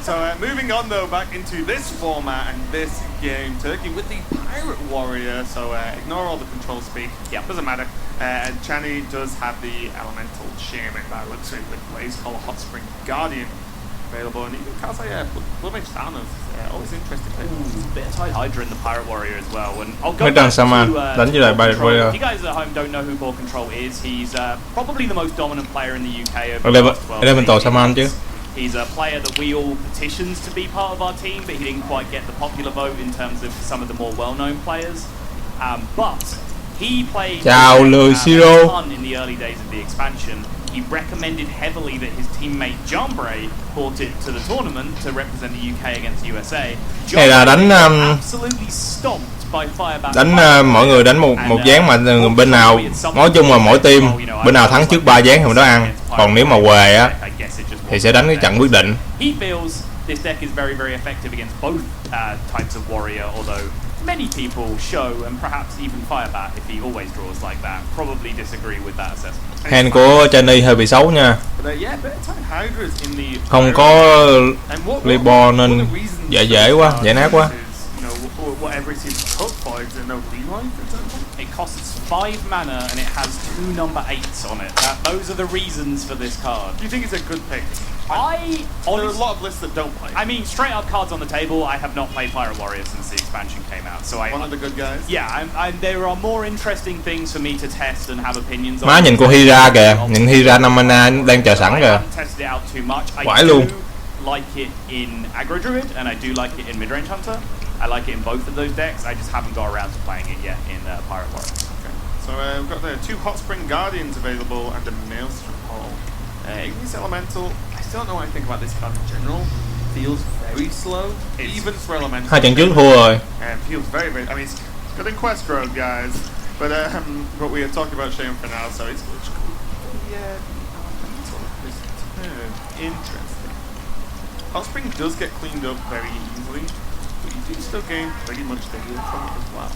So moving on though, back into this format and this game, Turkey with the Pirate Warrior. So ignore all the control speak. Yeah, doesn't matter. And Channy does have the Elemental Shaman by looks like with Blaze Call, Hot Spring Guardian available, and even cards like Blood Mage Thanos. Always interesting. Bit of Tide Hydra in the Pirate Warrior as well. And I'll go back to đánh với lại Pirate Warrior. If you guys at home don't know who Ball Control is, he's probably the most dominant player in the UK over the last 12 Elemental Shaman chứ. He's a player that we all petitioned to be part of our team, but he didn't quite get the popular vote in terms of some of the more well-known players. But he played a ton in the early days of the expansion. He recommended heavily that his teammate Jambray brought it to the tournament to represent the UK against USA. Hay là đánh absolutely stomped by Firebat. Mọi người đánh một dáng mà bên nào nói chung là mỗi team bên nào thắng trước 3 dáng thì mình đó ăn. Còn nếu mà què á thì sẽ đánh cái trận quyết định. He feels this deck is very, very effective against both types of warrior, although many people Show and perhaps even Firebat, if he always draws like that, probably disagree with that assessment. Hand của Jenny hơi bị xấu nha. Không có Libor nên dễ quá, dễ nát quá. It costs 5 mana and it has 2 number 8s on it. Those are the reasons for this card. Do you think it's a good pick? There are a lot of lists that don't play. I mean, straight up cards on the table, I have not played Pirate Warrior since the expansion came out. So one of the good guys? Yeah, there are more interesting things for me to test and have opinions on. Má nhìn con Hira kìa, nhìn Hira 5 mana đang chờ sẵn kìa. Tested it out too much. Quải luôn. I do like it in Aggro Druid and I do like it in Midrange Hunter. I like it in both of those decks. I just haven't got around to playing it yet in Pirate Warrior. Okay. So we've got the 2 Hot Spring Guardians available and a Maelstrom Hall. Ignis Elemental. I still don't know what I think about this card in general. Feels very slow, even for Elemental. 2 trận trước thua rồi. Feels very, very. I mean, it's good in Quest Road, guys. But we are talking about Shane for now, so it's cool. Yeah, Elemental. This Interesting. Hot Spring does get cleaned up very easily, but you do still gain pretty much the heal from it as well.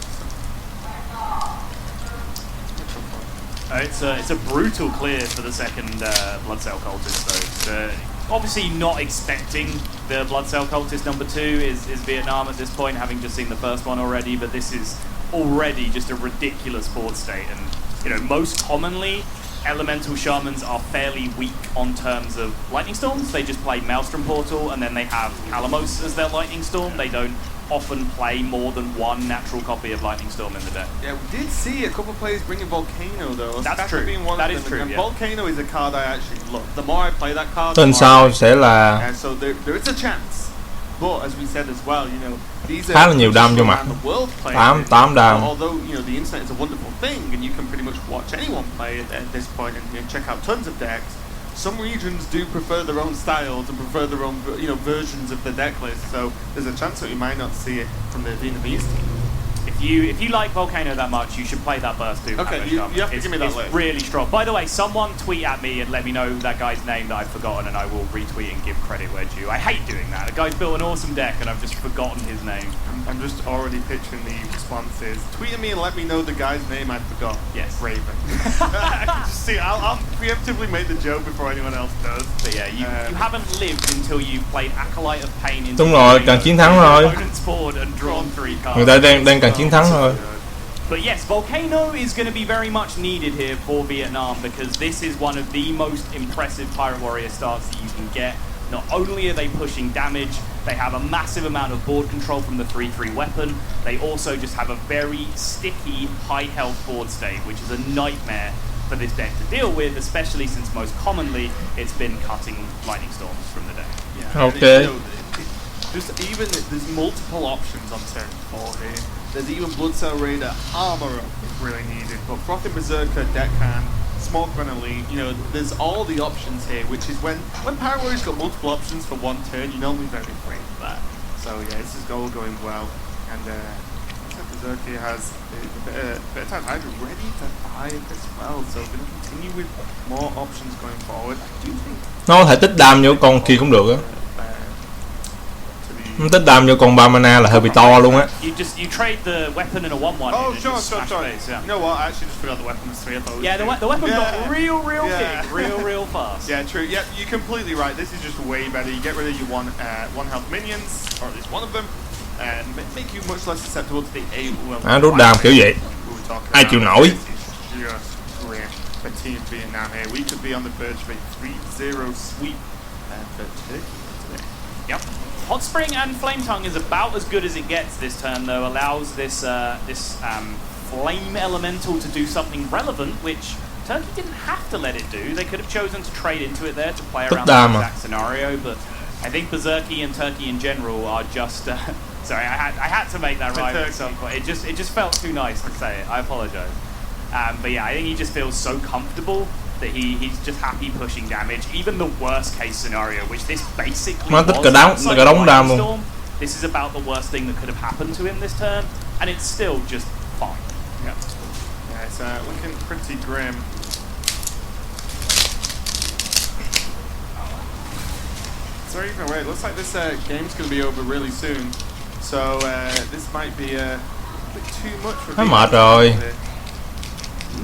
So. It's a brutal clear for the second Blood Cell Cultist though. Obviously not expecting the Blood Cell Cultist number 2 is Vietnam at this point, having just seen the first one already, but this is already just a ridiculous board state. And you know, most commonly Elemental Shamans are fairly weak on terms of Lightning Storms. They just play Maelstrom Portal and then they have Kalamos as their Lightning Storm. They don't often play more than one natural copy of Lightning Storm in the deck. Yeah, we did see a couple of players bringing Volcano though. That's true. Being one That of is them. true. And yeah. Volcano is a card I actually love. The more I play that card, Tuần sau sẽ là and so there is a chance. But as we said as well, you know, these khá là nhiều đam cho mặt. 8 đam. Although, you know, the internet is a wonderful thing and you can pretty much watch anyone play at this point and you know, check out tons of decks. Some regions do prefer their own styles and prefer their own, you know, versions of the deck list. So there's a chance that we might not see it from the Vietnamese team. If you like Volcano that much, you should play that burst too. Okay, you have to give me that list. It's really strong. By the way, someone tweet at me and let me know that guy's name that I've forgotten, and I will retweet and give credit where due. I hate doing that. A guy's built an awesome deck, and I've just forgotten his name. I'm just already picturing the responses. Tweet at me and let me know the guy's name I forgot. Yes. Raven. I can just see, I'll preemptively make the joke before anyone else does. But yeah, you haven't lived until you've played Acolyte of Pain into Đúng rồi, cần chiến thắng rồi. opponent's board and drawn 3 cards. Người ta đang cần chiến thắng thôi. But yes, Volcano is going to be very much needed here for Vietnam because this is one of the most impressive Pirate Warrior starts that you can get. Not only are they pushing damage, they have a massive amount of board control from the 3/3 weapon, they also just have a very sticky, high health board state, which is a nightmare for this deck to deal with, especially since most commonly it's been cutting Lightning Storms from the deck. Yeah. Okay. You know, there's multiple options on turn 4 here. There's even Blood Cell Raider armor up if really needed, but Frothing Berserker, Deckhand, Smoke Gun Elite, you know, there's all the options here, which is when Pirate Warrior's got multiple options for one turn, you're normally very afraid of that. So yeah, this is all going well, and Berserker has a bit of time Hydra ready to fire as well, so we're going to continue with more options going forward. I do think Nó có thể tích đam vô con kia cũng được á. Nó tích đam vô con 3 mana là hơi bị to luôn á. You trade the weapon in a 1/1. Oh, and sure. just smash face, yeah. You know what? I actually just forgot the weapon was 3 of those. Yeah, the weapon Yeah. got real Yeah. big, real fast. Yeah, true. Yeah, you're completely right. This is just way better. You get rid of your one health minions, or at least one of them, and make you much less susceptible to the AOL. Rút đam kiểu vậy. Ai chịu nổi. This is just great for Team Vietnam here. We could be on the verge of a 3-0 sweep for Turkey today. Yep. Hot Spring and Flame Tongue is about as good as it gets this turn, though. Allows this Flame Elemental to do something relevant, which Turkey didn't have to let it do. They could have chosen to trade into it there to play around the exact scenario, but I think Berserky and Turkey in general are just... sorry, I had to make that right at some point. It just felt too nice to say it. I apologise. But yeah, I think he just feels so comfortable that he's just happy pushing damage. Even the worst case scenario, which this basically Nó tích cả đống đam luôn. This is about the worst thing that could have happened to him this turn, and it's still just fine. Yeah, it's looking pretty grim. So even way, it looks like this game's going to be over really soon. So this might be a bit too much for Nó mệt rồi.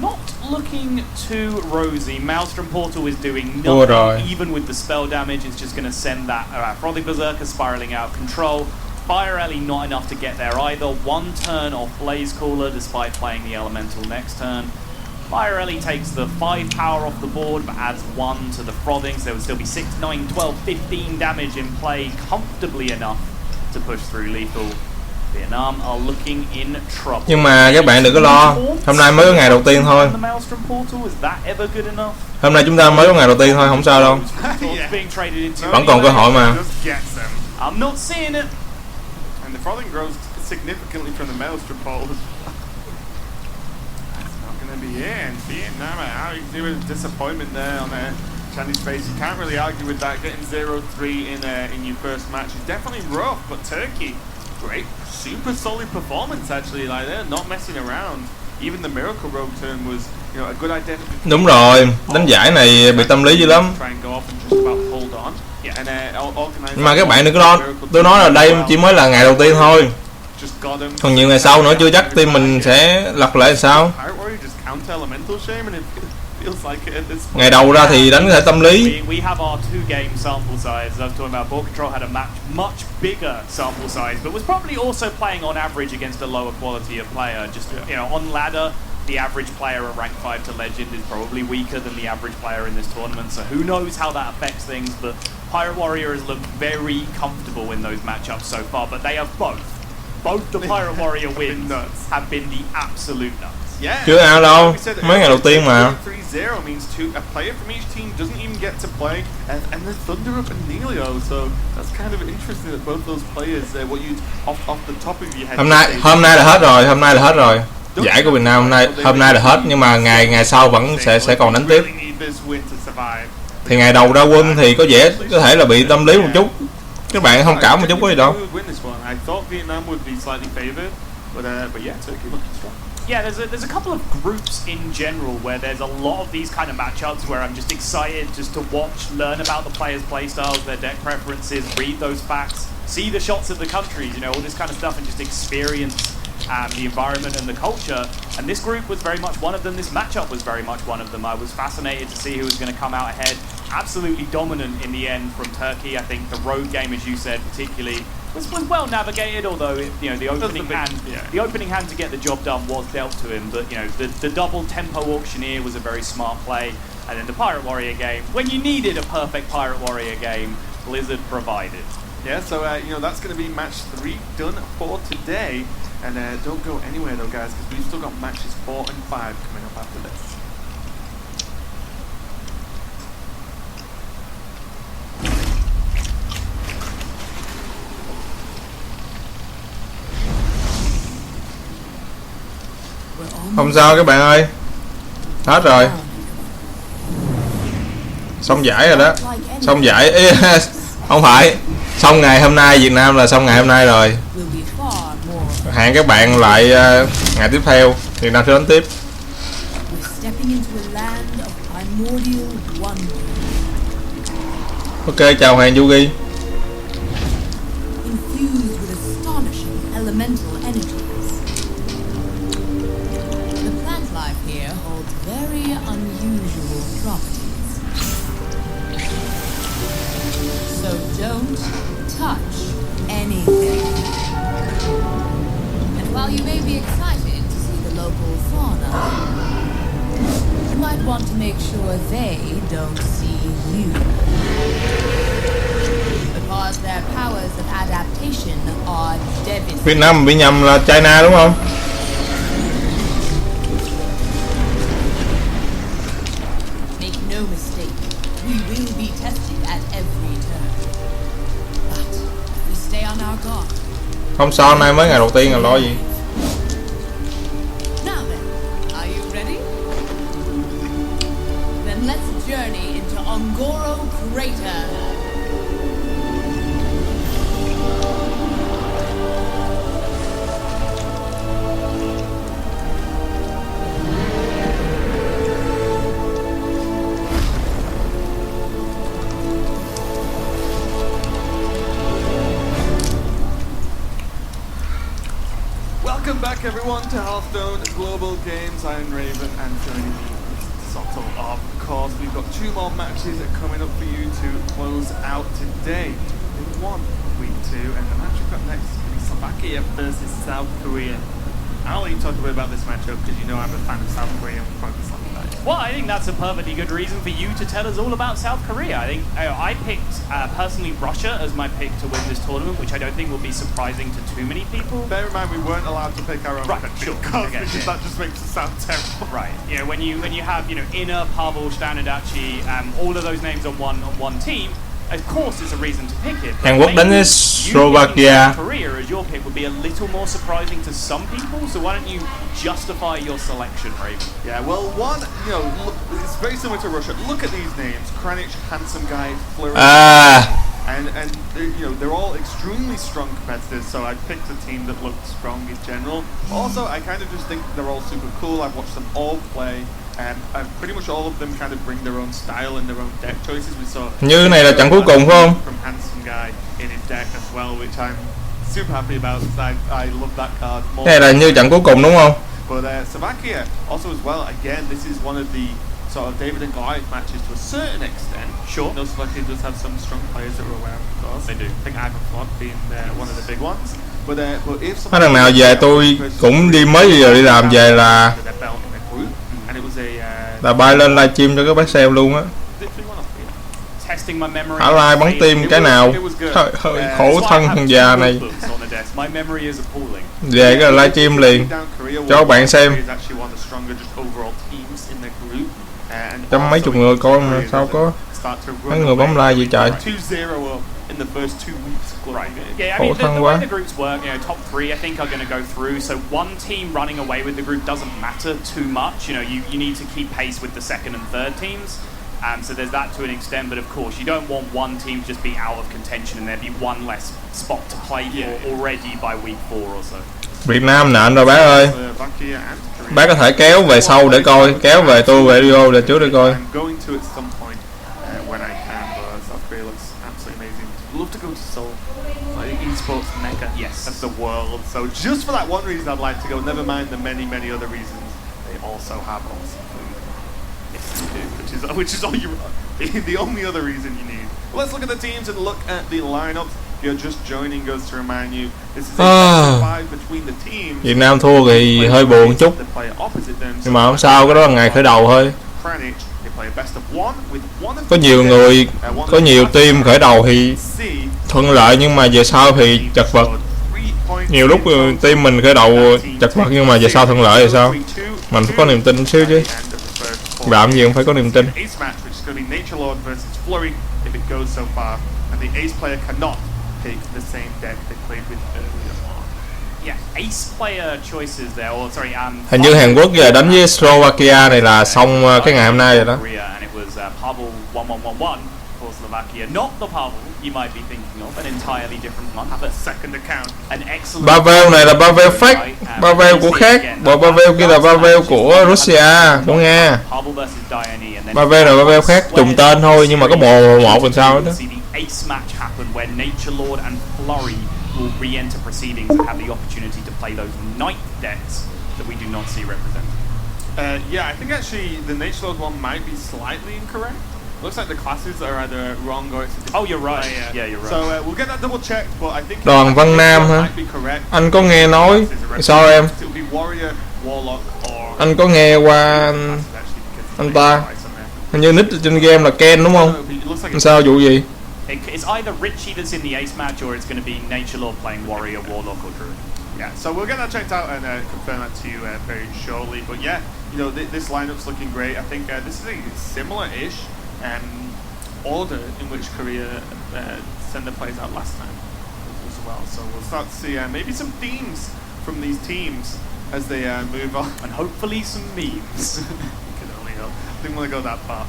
Not looking too rosy. Maelstrom Portal is doing nothing. Even with the spell damage, it's just going to send that Frothing Berserker spiraling out of control. Fire Alley not enough to get there either. One turn off Blaze Cooler despite playing the Elemental next turn. Fire Alley takes the 5 power off the board but adds 1 to the Frothing, so there would still be 6, 9, 12, 15 damage in play, comfortably enough to push through lethal. Vietnam are looking in trouble. Nhưng mà các bạn đừng có lo, hôm nay mới có ngày đầu tiên thôi. Hôm nay chúng ta mới có ngày đầu tiên thôi, không sao đâu. Vẫn còn cơ hội mà. I'm not seeing it. And the Frothing grows significantly from the Maelstrom Pole. That's not going to be it. And Vietnam are out. You can see a disappointment there on Chandy's face. You can't really argue with that. Getting 0-3 in your first match is definitely rough, but Turkey, great, super solid performance actually. Like they're not messing around. Even the Miracle Rogue turn was, you know, a good identification. Đúng rồi, đánh giải này bị tâm lý dữ lắm. Try and go off and just about hold on. Yeah. And organize. Mà các bạn đừng có lo, tôi nói là đây chỉ mới là ngày đầu tiên thôi, Just got him. còn nhiều ngày sau nữa chưa chắc team mình sẽ lật lại sao. Pirate Warrior just counter elemental shame and it feels like it at this point. Ngày đầu ra thì đánh có thể tâm lý. We have our 2-game sample size. I was talking about Ball Control had a much bigger sample size, but was probably also playing on average against a lower quality of player. Just on ladder, the average player at rank 5 to legend is probably weaker than the average player in this tournament. So who knows how that affects things? But Pirate Warrior has looked very comfortable in those matchups so far. But they have both the Pirate Warrior wins have been the absolute nuts. Yeah. Chưa ao đâu, mấy ngày đầu tiên mà. 3-0 means a player from each team doesn't even get to play, and there's Thunder Up and Nelio, so that's kind of interesting that both those players, what you off the top of your head. Hôm nay là hết rồi, giải của Việt Nam hôm nay là hết, nhưng mà ngày sau vẫn sẽ còn đánh tiếp. Thì ngày đầu ra quân thì có thể là bị tâm lý một chút, các bạn thông cảm một chút có gì đâu. Yeah, there's a couple of groups in general where there's a lot of these kind of matchups where I'm just excited just to watch, learn about the players' playstyles, their deck preferences, read those facts, see the shots of the countries, all this kind of stuff, and just experience the environment and the culture. And this group was very much one of them. This matchup was very much one of them. I was fascinated to see who was going to come out ahead. Absolutely dominant in the end from Turkey. I think the road game, as you said, particularly was well navigated. Although the opening hand to get the job done was dealt to him. But the double tempo auctioneer was a very smart play. And then the Pirate Warrior game, when you needed a perfect Pirate Warrior game, Blizzard provided. Yeah, so that's going to be match 3 done for today. And don't go anywhere though, guys, because we've still got matches 4 and 5 coming up after this. Không sao các bạn ơi, hết rồi, xong giải rồi đó, xong giải. Không phải, xong ngày hôm nay Việt Nam là xong ngày hôm nay rồi. Hẹn các bạn lại ngày tiếp theo, Việt Nam sẽ đánh tiếp. Ok, chào Hoàng Yugi. While you may be excited to see the local fauna, you might want to make sure they don't see you. Because their powers of adaptation are devastating. Việt Nam bị nhầm là China đúng không? Make no mistake, we will be tested at every turn. But if we stay on our guard. Không sao, hôm nay mới ngày đầu tiên là lo gì. Now then, are you ready? Then let's journey into Ongoro Crater. Welcome back everyone to Hearthstone Global Games. I'm Raven and joining me is Soto. Of course, we've got 2 more matches coming up for you to close out today. In one week 2, and the match we've got next is going to be Slovakia versus South Korea. I'll let you talk a bit about this matchup because I'm a fan of South Korea and focus on that. Well, I think that's a perfectly good reason for you to tell us all about South Korea. I think I picked personally Russia as my pick to win this tournament, which I don't think will be surprising to too many people. Bear in mind we weren't allowed to pick our own country, because that just makes it sound terrible. Right. When you have Inner, Pavel, Stanadachi, all of those names on one team. Of course, it's a reason to pick it. Hàn Quốc đánh với Slovakia. Korea as your pick would be a little more surprising to some people. So why don't you justify your selection, Raven? Yeah, well, one, it's very similar to Russia. Look at these names: Kranich, handsome guy, Flurry, and they're all extremely strong competitors. So I picked a team that looked strong in general. Also, I kind of just think they're all super cool. I've watched them all play. Pretty much all of them kind of bring their own style and their own deck choices. We saw Như này là trận cuối cùng phải không? from Handsome Guy in his deck as well, which I'm super happy about because I love that card more. Cái này là như trận cuối cùng đúng không? But Slovakia also as well. Again, this is one of the sort of David and Goliath matches to a certain extent. Sure. No, Slovakia does have some strong players that we're aware of course. They do. I think Ivan Flock being one of the big ones. But if Mấy thằng nào về tôi cũng đi mới giờ đi làm về là bay lên livestream cho các bác xem luôn á. Hả like bắn tim cái nào? Trời ơi, khổ thân thằng già này. Về cái livestream liền cho các bạn xem. Trăm mấy chục người coi mà sao có mấy người bấm like vậy trời. In the first 2 weeks. Right. Yeah, I mean, the way the groups work, you know, top 3 I think are going to go through. So one team running away with the group doesn't matter too much. You know, you need to keep pace with the second and third teams. So there's that to an extent, but of course you don't want one team just be out of contention and there be one less spot to play for already by week 4 or so. Việt Nam nện rồi bác ơi. Bác có thể kéo về sau để coi, kéo về tôi về video để trước để coi. Love to go to Seoul, like esports mecca, yes, of the world. So just for that one reason, I'd like to go. Never mind the many other reasons. They also have awesome food. Yes, they do. Which is all you. The only other reason you need. Let's look at the teams and look at the lineups. If you're just joining, goes to remind you this is a five between the teams. Việt Nam thua thì hơi buồn chút. Nhưng mà không sao, cái đó là ngày khởi đầu thôi. Có nhiều người, có nhiều team khởi đầu thì thuận lợi nhưng mà về sau thì chật vật. Nhiều lúc team mình khởi đầu chật vật nhưng mà về sau thuận lợi thì sao? Mình phải có niềm tin xíu chứ. Làm gì cũng phải có niềm tin. Hình như Hàn Quốc giờ đánh với Slovakia này là xong cái ngày hôm nay rồi đó. Bavel này là Bavel fake, Bavel của khác, bộ Bavel kia là Bavel của Russia, của Nga. Bavel là Bavel khác, trùng tên thôi nhưng mà có một làm sao đó. Will re-enter proceedings and have the opportunity to play those night decks that we do not see represented. Yeah, I think actually the Nature Lord one might be slightly incorrect. Looks like the classes are either wrong or it's a different. Oh, you're right. Yeah, you're right. So we'll get that double checked, but I think Đoàn Văn Nam hả? Anh có nghe nói sao em? Anh có nghe qua anh ta. Hình như nick trên game là Ken đúng không? Sao vụ gì? It's either Richie that's in the ace match or it's going to be Nature Lord playing Warrior, Warlock or Druid. Yeah, so we'll get that checked out and confirm that to you very shortly. But yeah, you know, this lineup's looking great. I think this is a similar-ish order in which Korea sent the players out last time as well. So we'll start to see maybe some themes from these teams as they move on. And hopefully some memes. You can only hope. I think we'll go that far.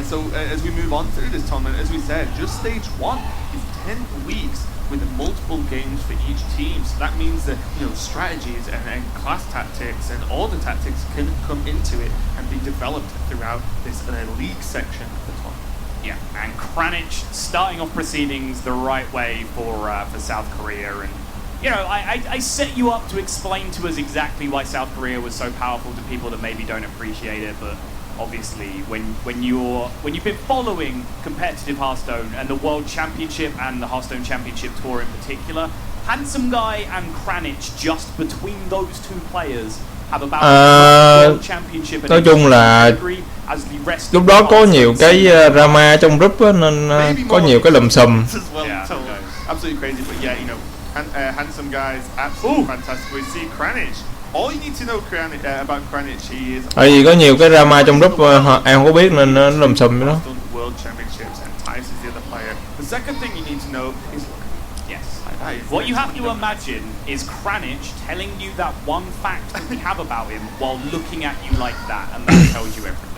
So as we move on through this tournament, as we said, just stage 1 is 10 weeks with multiple games for each team. So that means that, you know, strategies and class tactics and all the tactics can come into it and be developed throughout this league section of the tournament. Yeah, and Kranich starting off proceedings the right way for South Korea. And you know, I set you up to explain to us exactly why South Korea was so powerful to people that maybe don't appreciate it, but obviously, when you've been following competitive Hearthstone and the World Championship and the Hearthstone Championship Tour in particular, Handsome Guy and Kranich just between those two players have about World Championship. Nói chung là lúc đó có nhiều cái drama trong group á, nên có nhiều cái lùm xùm. Absolutely crazy, but yeah, you know, Handsome Guy is absolutely fantastic. We see Kranich. All you need to know about Kranich is. Tại vì có nhiều cái drama trong group em không có biết nên nó lùm xùm đó. World Championships and Tice is the other player. The second thing you need to know is yes. What you have to imagine is Kranich telling you that one fact that we have about him while looking at you like that, and that tells you everything.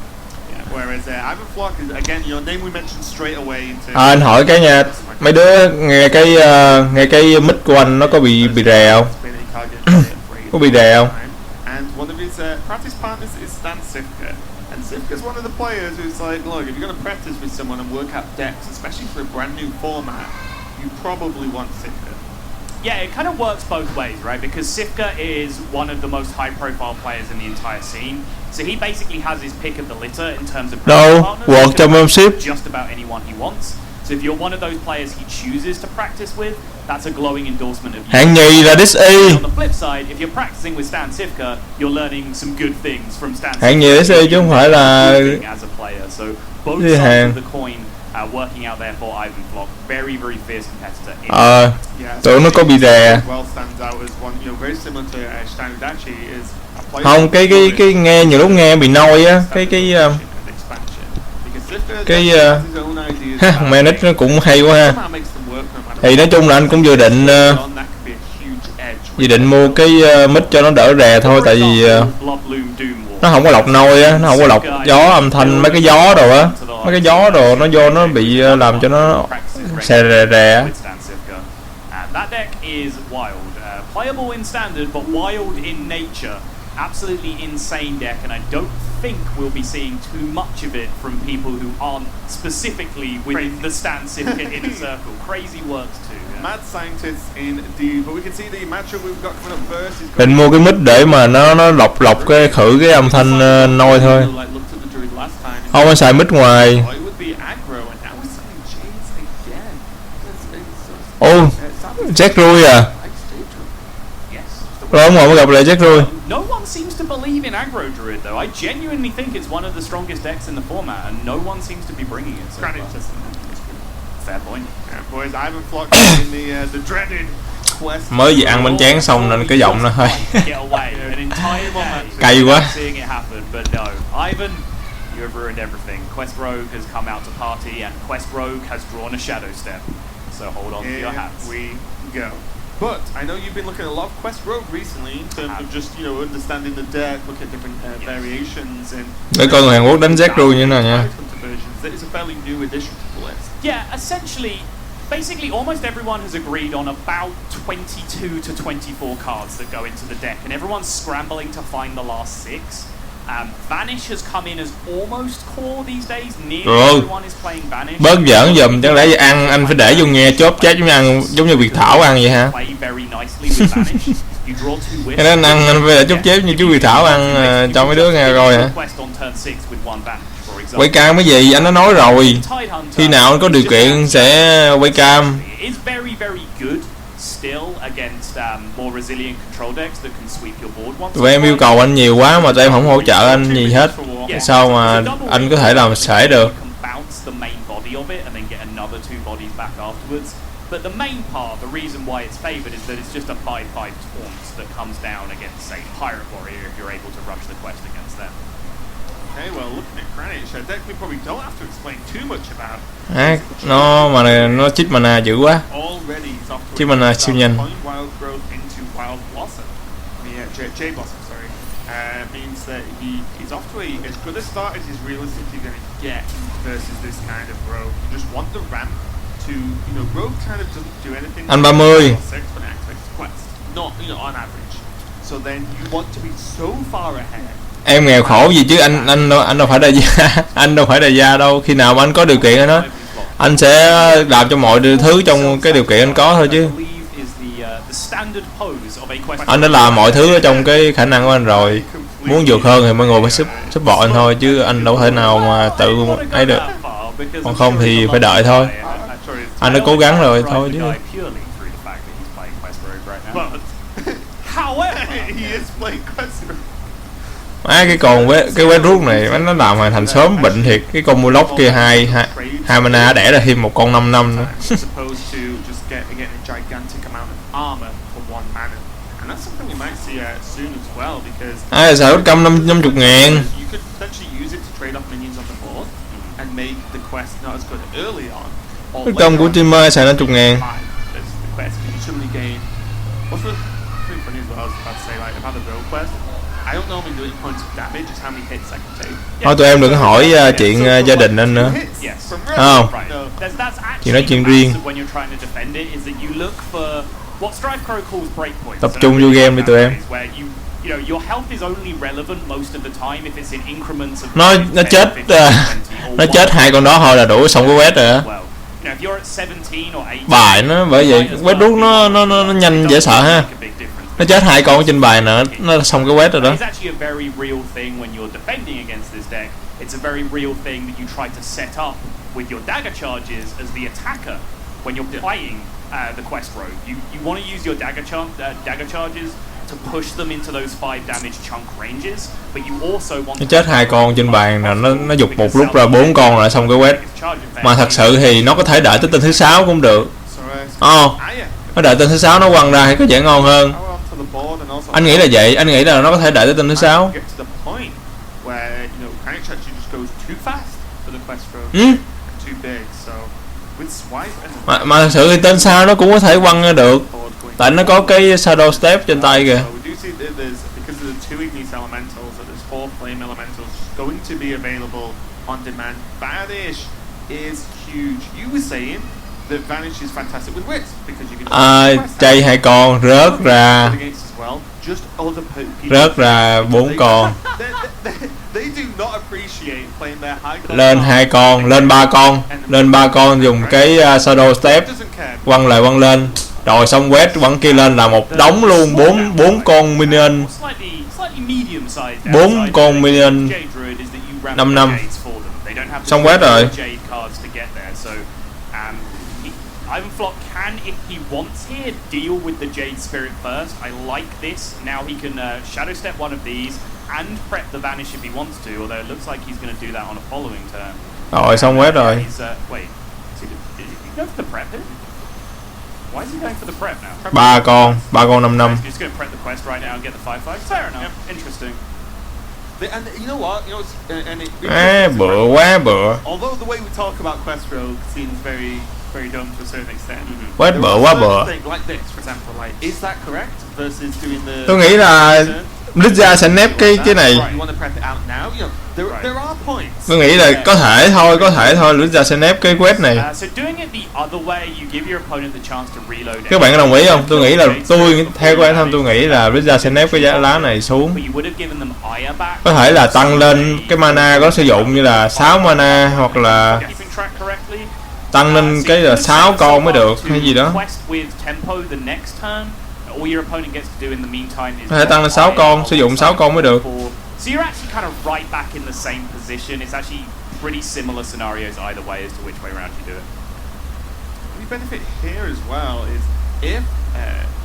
Yeah. Whereas Ivan Flock is again your name we mentioned straight away. Anh hỏi cái nha, mấy đứa nghe cái mic của anh nó có bị rè không? Có bị đè không? And one of his practice partners is Stan Sifka. Sifka's one of the players who's like, look, if you're going to practice with someone and work out decks, especially for a brand new format, you probably want Sifka. Yeah, it kind of works both ways, right? Because Sifka is one of the most high-profile players in the entire scene, so he basically has his pick of the litter in terms of practice partners. Work trong membership. Just about anyone he wants. So if you're one of those players he chooses to practice with, that's a glowing endorsement of you. Hạng nhì là Dis E. On the flip side, if you're practicing with Stan Sifka, you're learning some good things from Stan Sifka. Hạng nhì Dis E chứ không phải là as a player. So both sides of the coin working out there for Ivan Flock. Very, very fierce competitor. Tưởng nó có bị đè. Không, cái nghe nhiều lúc nghe bị nôi á, cái manage nó cũng hay quá ha. Thì nói chung là anh cũng dự định mua cái mic cho nó đỡ rè thôi, tại vì nó không có lọc nôi á, nó không có lọc gió âm thanh, mấy cái gió đồ á, mấy cái gió đồ nó vô nó bị làm cho nó xè rè. That deck is wild, playable in standard but wild in nature. Absolutely insane deck, and I don't think we'll be seeing too much of it from people who aren't specifically within the Stan Sifka inner circle. Crazy works too. Mad scientists indeed, but we can see the matchup we've got coming up first is định mua cái mic để mà nó lọc cái khử cái âm thanh nôi thôi. Không, anh xài mic ngoài. Ô, Jade Rui à? Rồi ông mới gặp lại Jade Rui. No one seems to believe in aggro druid though. I genuinely think it's one of the strongest decks in the format, and no one seems to be bringing it. So fair point. Yeah, boys, Ivan Flock in the dreaded quest. Mới vừa ăn bánh tráng xong nên cái giọng nó hơi cay quá. Seeing it happen, but no, Ivan, you have ruined everything. Quest Rogue has come out to party, and Quest Rogue has drawn a shadow step. So hold on to your hats. We go. But I know you've been looking at a lot of Quest Rogue recently in terms of just, you know, understanding the deck, looking at different variations and. Để coi người Hàn Quốc đánh Jade Rui như thế nào nha. That is a fairly new addition to the list. Yeah, essentially, basically almost everyone has agreed on about 22 to 24 cards that go into the deck, and everyone's scrambling to find the last 6. Vanish has come in as almost core these days. Nearly everyone is playing Vanish. Bớt giỡn giùm, chẳng lẽ ăn anh phải để vô nghe chốt chết giống như Việt Thảo ăn vậy hả? Cái đó ăn anh phải để chốt chết như chú Việt Thảo ăn cho mấy đứa nghe rồi hả? Quay cam cái gì anh đã nói rồi, khi nào anh có điều kiện sẽ quay cam. Tụi em yêu cầu anh nhiều quá mà tụi em không hỗ trợ anh gì hết. Sao mà anh có thể làm sể được? But the main part, the reason why it's favoured is that it's just a 5/5 taunt that comes down against, say, Pirate Warrior if you're able to rush the quest against them. Okay, well, looking at Kranich, I think we probably don't have to explain too much about. Nó chích mana dữ quá. Chích mana siêu nhanh. Wild growth into Wild Blossom. Jade Blossom, sorry. Means that he's off to as good a start as he's realistically going to get versus this kind of rogue. You just want the ramp to, you know, rogue kind of doesn't do anything. Anh 30. Not, you know, on average. So then you want to be so far ahead. Em nghèo khổ gì chứ anh đâu phải đại gia, anh đâu phải đại gia đâu. Khi nào mà anh có điều kiện đó, anh sẽ làm cho mọi thứ trong cái điều kiện anh có thôi chứ. Anh đã làm mọi thứ ở trong cái khả năng của anh rồi. Muốn vượt hơn thì mọi người phải support anh thôi, chứ anh đâu thể nào mà tự ấy được. Còn không thì phải đợi thôi. Anh đã cố gắng rồi thôi chứ. Má cái con cái quét rút này nó làm hoàn thành sớm bệnh thiệt. Cái con mua lốc kia hai mana đẻ ra thêm một con 5/5 nữa. Ai xài hết cam 50.000. Cái công của teamer xài 50.000. Thôi tụi em đừng hỏi chuyện gia đình anh nữa. Không, chuyện nói chuyện riêng. Tập trung vô game đi tụi em. you know, your health is only relevant most of the time if it's in increments of Nó chết nó chết hai con đó thôi là đủ xong cái quét rồi á. You know, if you're at 17 or 18, Bài nó bởi vậy quét rút nó nhanh dễ sợ ha. Nó chết hai con trên bài nữa nó xong cái quét rồi đó. It's actually a very real thing when you're defending against this deck. It's a very real thing that you try to set up with your dagger charges as the attacker when you're playing the quest rogue. You want to use your dagger charges to push them into those 5 damage chunk ranges, but you also want nó chết hai con trên bàn là nó dục một lúc ra 4 con rồi xong cái quét. Mà thật sự thì nó có thể đợi tới tên thứ 6 cũng được. Nó đợi tên thứ 6 nó quăng ra thì có vẻ ngon hơn. Anh nghĩ là vậy, anh nghĩ là nó có thể đợi tới tên thứ 6. Mà thật sự thì tên sao nó cũng có thể quăng ra được. Tại nó có cái shadow step trên tay kìa. Chay hai con rớt ra 4 con. Lên 2 con, lên 3 con dùng cái shadow step quăng lại quăng lên. Rồi xong quét quăng kia lên là một đống luôn, 4 con minion. 4 con minion 5 xong quét rồi. Ivanflock can, if he wants here, deal with the Jade Spirit first. I like this. Now he can shadow step one of these and prep the Vanish if he wants to, although it looks like he's going to do that on a following turn. Rồi xong quét rồi. Wait, did he go for the prep here? Why is he going for the prep now? 3 con 5. He's just going to prep the quest right now and get the 5/5. Fair enough. Yep. Interesting. And you know what? You know, bựa quá bựa. Although the way we talk about quest rogue seems very dumb to a certain extent. Quét bựa quá bựa. Like this, for example, like, is that correct versus doing the? Tôi nghĩ là Blizzard sẽ nép cái này. Tôi nghĩ là có thể thôi Blizzard sẽ nép cái quest này. Các bạn có đồng ý không? Tôi nghĩ là theo của bản thân tôi nghĩ là Blizzard sẽ nép cái giá lá này xuống. Có thể là tăng lên cái mana có sử dụng như là 6 mana hoặc là tăng lên cái là 6 con mới được hay gì đó. Có thể tăng lên 6 con, sử dụng 6 con mới được. So you're actually kind of right back in the same position. It's actually pretty similar scenarios either way as to which way around you do it. The benefit here as well is if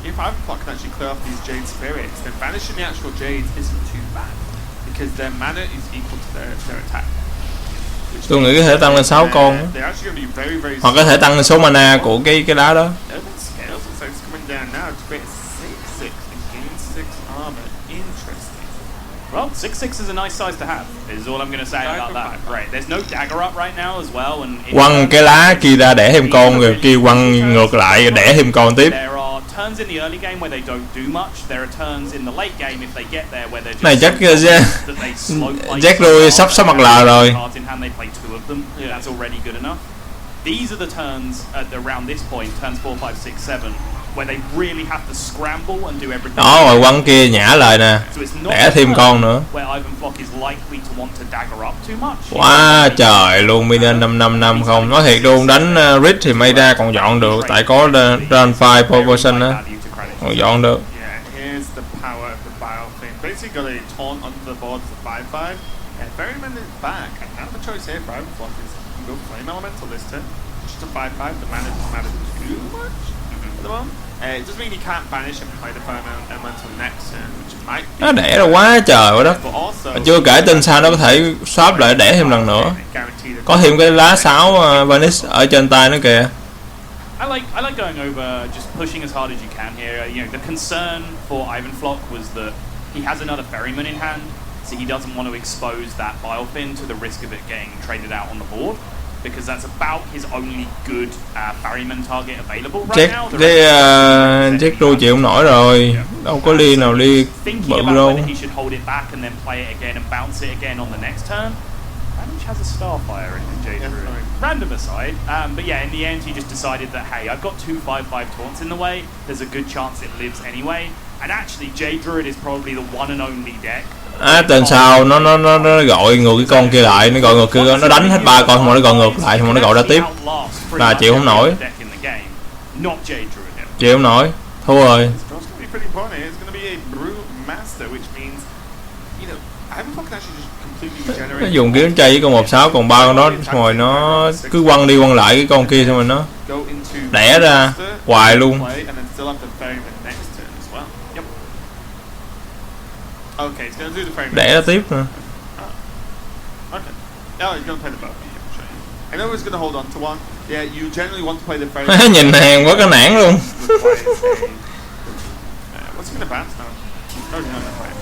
Ivanflock can actually clear off these Jade Spirits, then banishing the actual Jades isn't too bad because their mana is equal to their attack. Tôi nghĩ có thể tăng lên 6 con. Hoặc có thể tăng lên số mana của cái đá đó. Well, 6/6 is a nice size to have. Is all I'm going to say about that. Right, there's no dagger up right now as well, and quăng cái lá kia ra đẻ thêm con rồi kia quăng ngược lại đẻ thêm con tiếp. There are turns in the early game where they don't do much. There are turns in the late game if they get there where they're just này chắc Jack rồi sắp mặt lờ rồi. That's already good enough. These are the turns at around this point, turns 4, 5, 6, 7. Where they really have to scramble and do everything. Đó rồi quăng kia nhả lời nè. Đẻ thêm con nữa. Quá trời luôn, minion 5 không. Nói thiệt luôn, đánh Rich thì may ra còn dọn được, tại có run 5 proportion á. Còn dọn được. It doesn't mean you can't banish and play the fire elemental next turn, which might be. Nó đẻ ra quá trời quá đó. Mà chưa kể tin sao nó có thể swap lại đẻ thêm lần nữa. Có thêm cái lá 6 vanish ở trên tay nó kìa. I like going over just pushing as hard as you can here. You know, the concern for Ivanflock was that he has another ferryman in hand, so he doesn't want to expose that biofin to the risk of it getting traded out on the board. Because that's about his only good ferryman target available right now. Jack Ru chịu không nổi rồi, đâu có ly nào ly bự đâu. He should hold it back and then play it again and bounce it again on the next turn. Kranich has a Starfire in Jade Yes, Druid. sorry. Random aside, but yeah, in the end he just decided that, hey, I've got 2/5/5 taunts in the way, there's a good chance it lives anyway, and actually Jade Druid is probably the one and only deck. Tên sao nó gọi ngược cái con kia lại, nó gọi ngược kia, nó đánh hết 3 con mà nó gọi ngược lại, mà nó gọi ra tiếp là chịu không nổi, chịu không nổi, thua rồi. Nó dùng kiếm chay với con 1/6, còn 3 con đó rồi nó cứ quăng đi quăng lại cái con kia, xong rồi nó đẻ ra hoài luôn. Okay, he's going to do the frame. Đẻ ra tiếp nữa. Okay. Oh, he's going to play the bow. I know he's going to hold on to one. Yeah, you generally want to play the frame. Nhìn hàng quá cái nản luôn. What's he going to bounce now? Oh, no, no, right.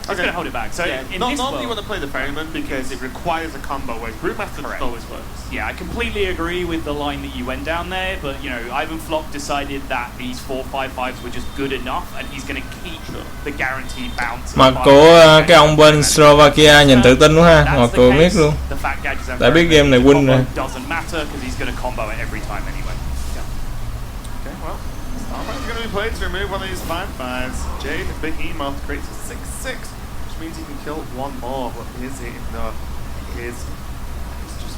He's going to hold it back. So yeah, in not this normally you world, want to play the ferryman because it requires a combo, where Brewmaster always works. Yeah, I completely agree with the line that you went down there, but you know, Ivan Flock decided that these 4/5/5s were just good enough, and he's going to keep the guaranteed bounce. Mặt của cái ông bên Slovakia nhìn tự tin quá ha, ngồi cười miết luôn. Tại biết game này win rồi. Doesn't matter because he's going to combo it every time anyway. Okay, well, Starbucks going to be played to remove one of these 5/5s. Jade, the big emote, creates a 6/6. Means he can kill one more, but is it enough? It is. It's just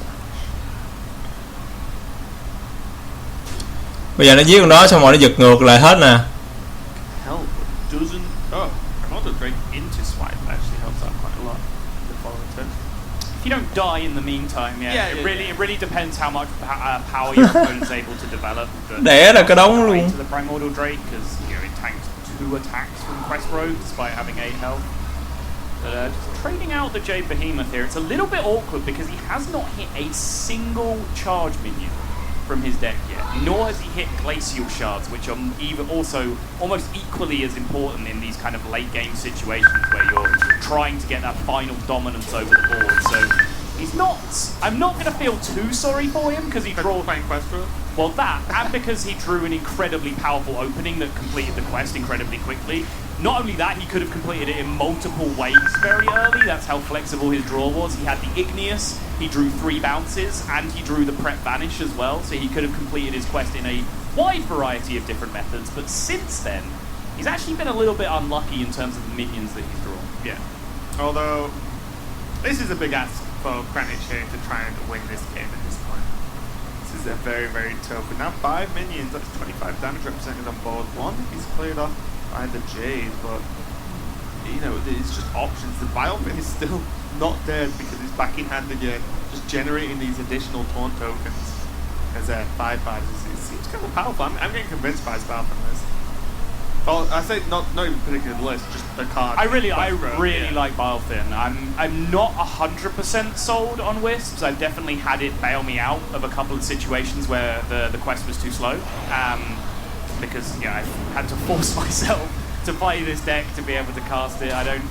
Bây giờ nó giết con đó xong rồi nó giật ngược lại hết nè. Hell, doesn't. Oh, another Drake into swipe actually helps out quite a lot. The following turn. If you don't die in the meantime, Yeah, it really depends how much power your opponent's able to develop. Đẻ ra cái đống luôn. To the Primordial Drake because you know it tanks 2 attacks from Quest Rogue despite having 8 health. But just trading out the Jade Behemoth here, it's a little bit awkward because he has not hit a single charge minion from his deck yet, nor has he hit Glacial Shards, which are even also almost equally as important in these kind of late game situations where you're trying to get that final dominance over the board. So he's not. I'm not going to feel too sorry for him because he drew Quest Rogue. Well, that, and because he drew an incredibly powerful opening that completed the quest incredibly quickly. Not only that, he could have completed it in multiple ways very early. That's how flexible his draw was. He had the Igneous, he drew 3 bounces, and he drew the Prep Vanish as well. So he could have completed his quest in a wide variety of different methods. But since then, he's actually been a little bit unlucky in terms of the minions that he's drawn. Yeah. Although, this is a big ask for Kranich here to try and win this game at this point. This is a very, very tough. With now 5 minions, that's 25 damage represented on board. 1 he's cleared off by the Jade, but you know, it's just options. The Biofin is still not dead because it's backing-handed yet, just generating these additional taunt tokens as 5/5s. It seems kind of powerful. I'm getting convinced by his Biofin list. Well, I say not even particularly the list, just the card. I really like Biofin. I'm not 100% sold on Wisps. I've definitely had it bail me out of a couple of situations where the quest was too slow. Because yeah, I've had to force myself to play this deck to be able to cast it. I don't.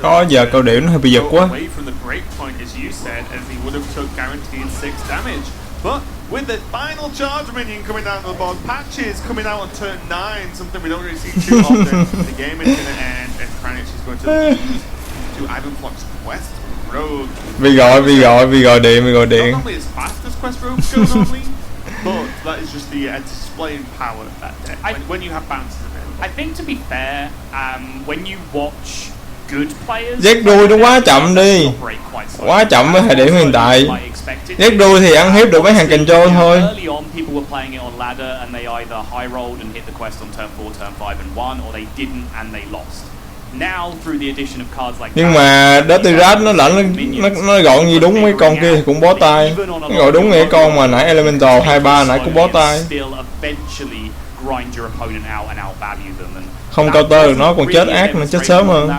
Có giờ câu điểm nó hơi bị giật quá. Away from the break point, as you said, as he would have took guaranteed 6 damage. But with the final charge minion coming down to the board, Patches coming out on turn 9, something we don't really see too often. The game is going to end, and Kranich is going to lose to Ivan Flock's Quest Rogue. Bị gọi điện. Not normally as fast as Quest Rogues go normally, but that is just the displaying power of that deck when you have bounces available. I think to be fair, when you watch good players, Giết đuôi nó quá chậm đi, quá chậm với thời điểm hiện tại. Giết đuôi thì ăn hiếp được mấy hàng control thôi. Early on, people were playing it on ladder and they either high rolled and hit the quest on turn 4, turn 5 and 1, or they didn't and they lost. Now through the addition of cards like nhưng mà Dirty Rat nó lạnh, nó gọn như đúng mấy con kia thì cũng bó tay. Nó gọi đúng mấy con mà nãy Elemental 2-3 nãy cũng bó tay. Không counter được nó còn chết ác, nó chết sớm hơn.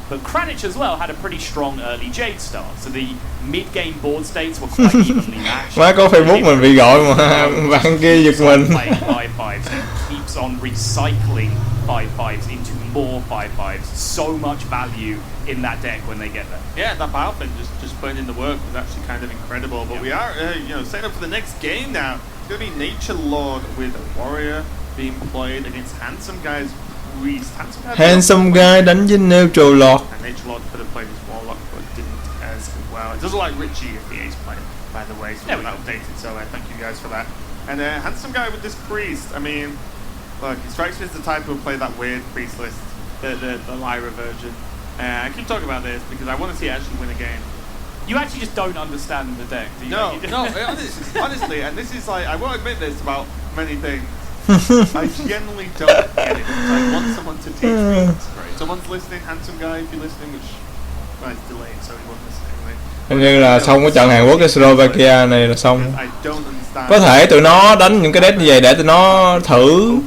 But Kranich as well had a pretty strong early Jade start, so the mid-game board states were quite evenly matched. Má có Facebook mình bị gọi mà bạn kia giật mình. Keeps on recycling 5/5s into more 5/5s. So much value in that deck when they get there. Yeah, that Biofin just putting in the work was actually kind of incredible. But we are, setting up for the next game now. It's going to be Nature Lord with a Warrior. being played against Handsome Guy's Priest. Handsome Guy đánh với Neutral Lord. And Nature Lord could have played his Warlock, but didn't as well. It does look like Richie if the Ace player, by the way, so that updated. So thank you guys for that. And Handsome Guy with this Priest. I mean, look, he strikes me as the type who will play that weird Priest list, the Lyra version. I keep talking about this because I want to see it actually win a game. You actually just don't understand the deck, do you? No, honestly, and this is like, I won't admit this about many things. I genuinely don't get it. I want someone to teach me. Someone's listening, Handsome Guy, if you're listening, which is delayed, so he won't listen anyway. Hình như là xong cái trận Hàn Quốc cái Slovakia này là xong. I don't understand. Có thể tụi nó đánh những cái deck như vậy để tụi nó thử.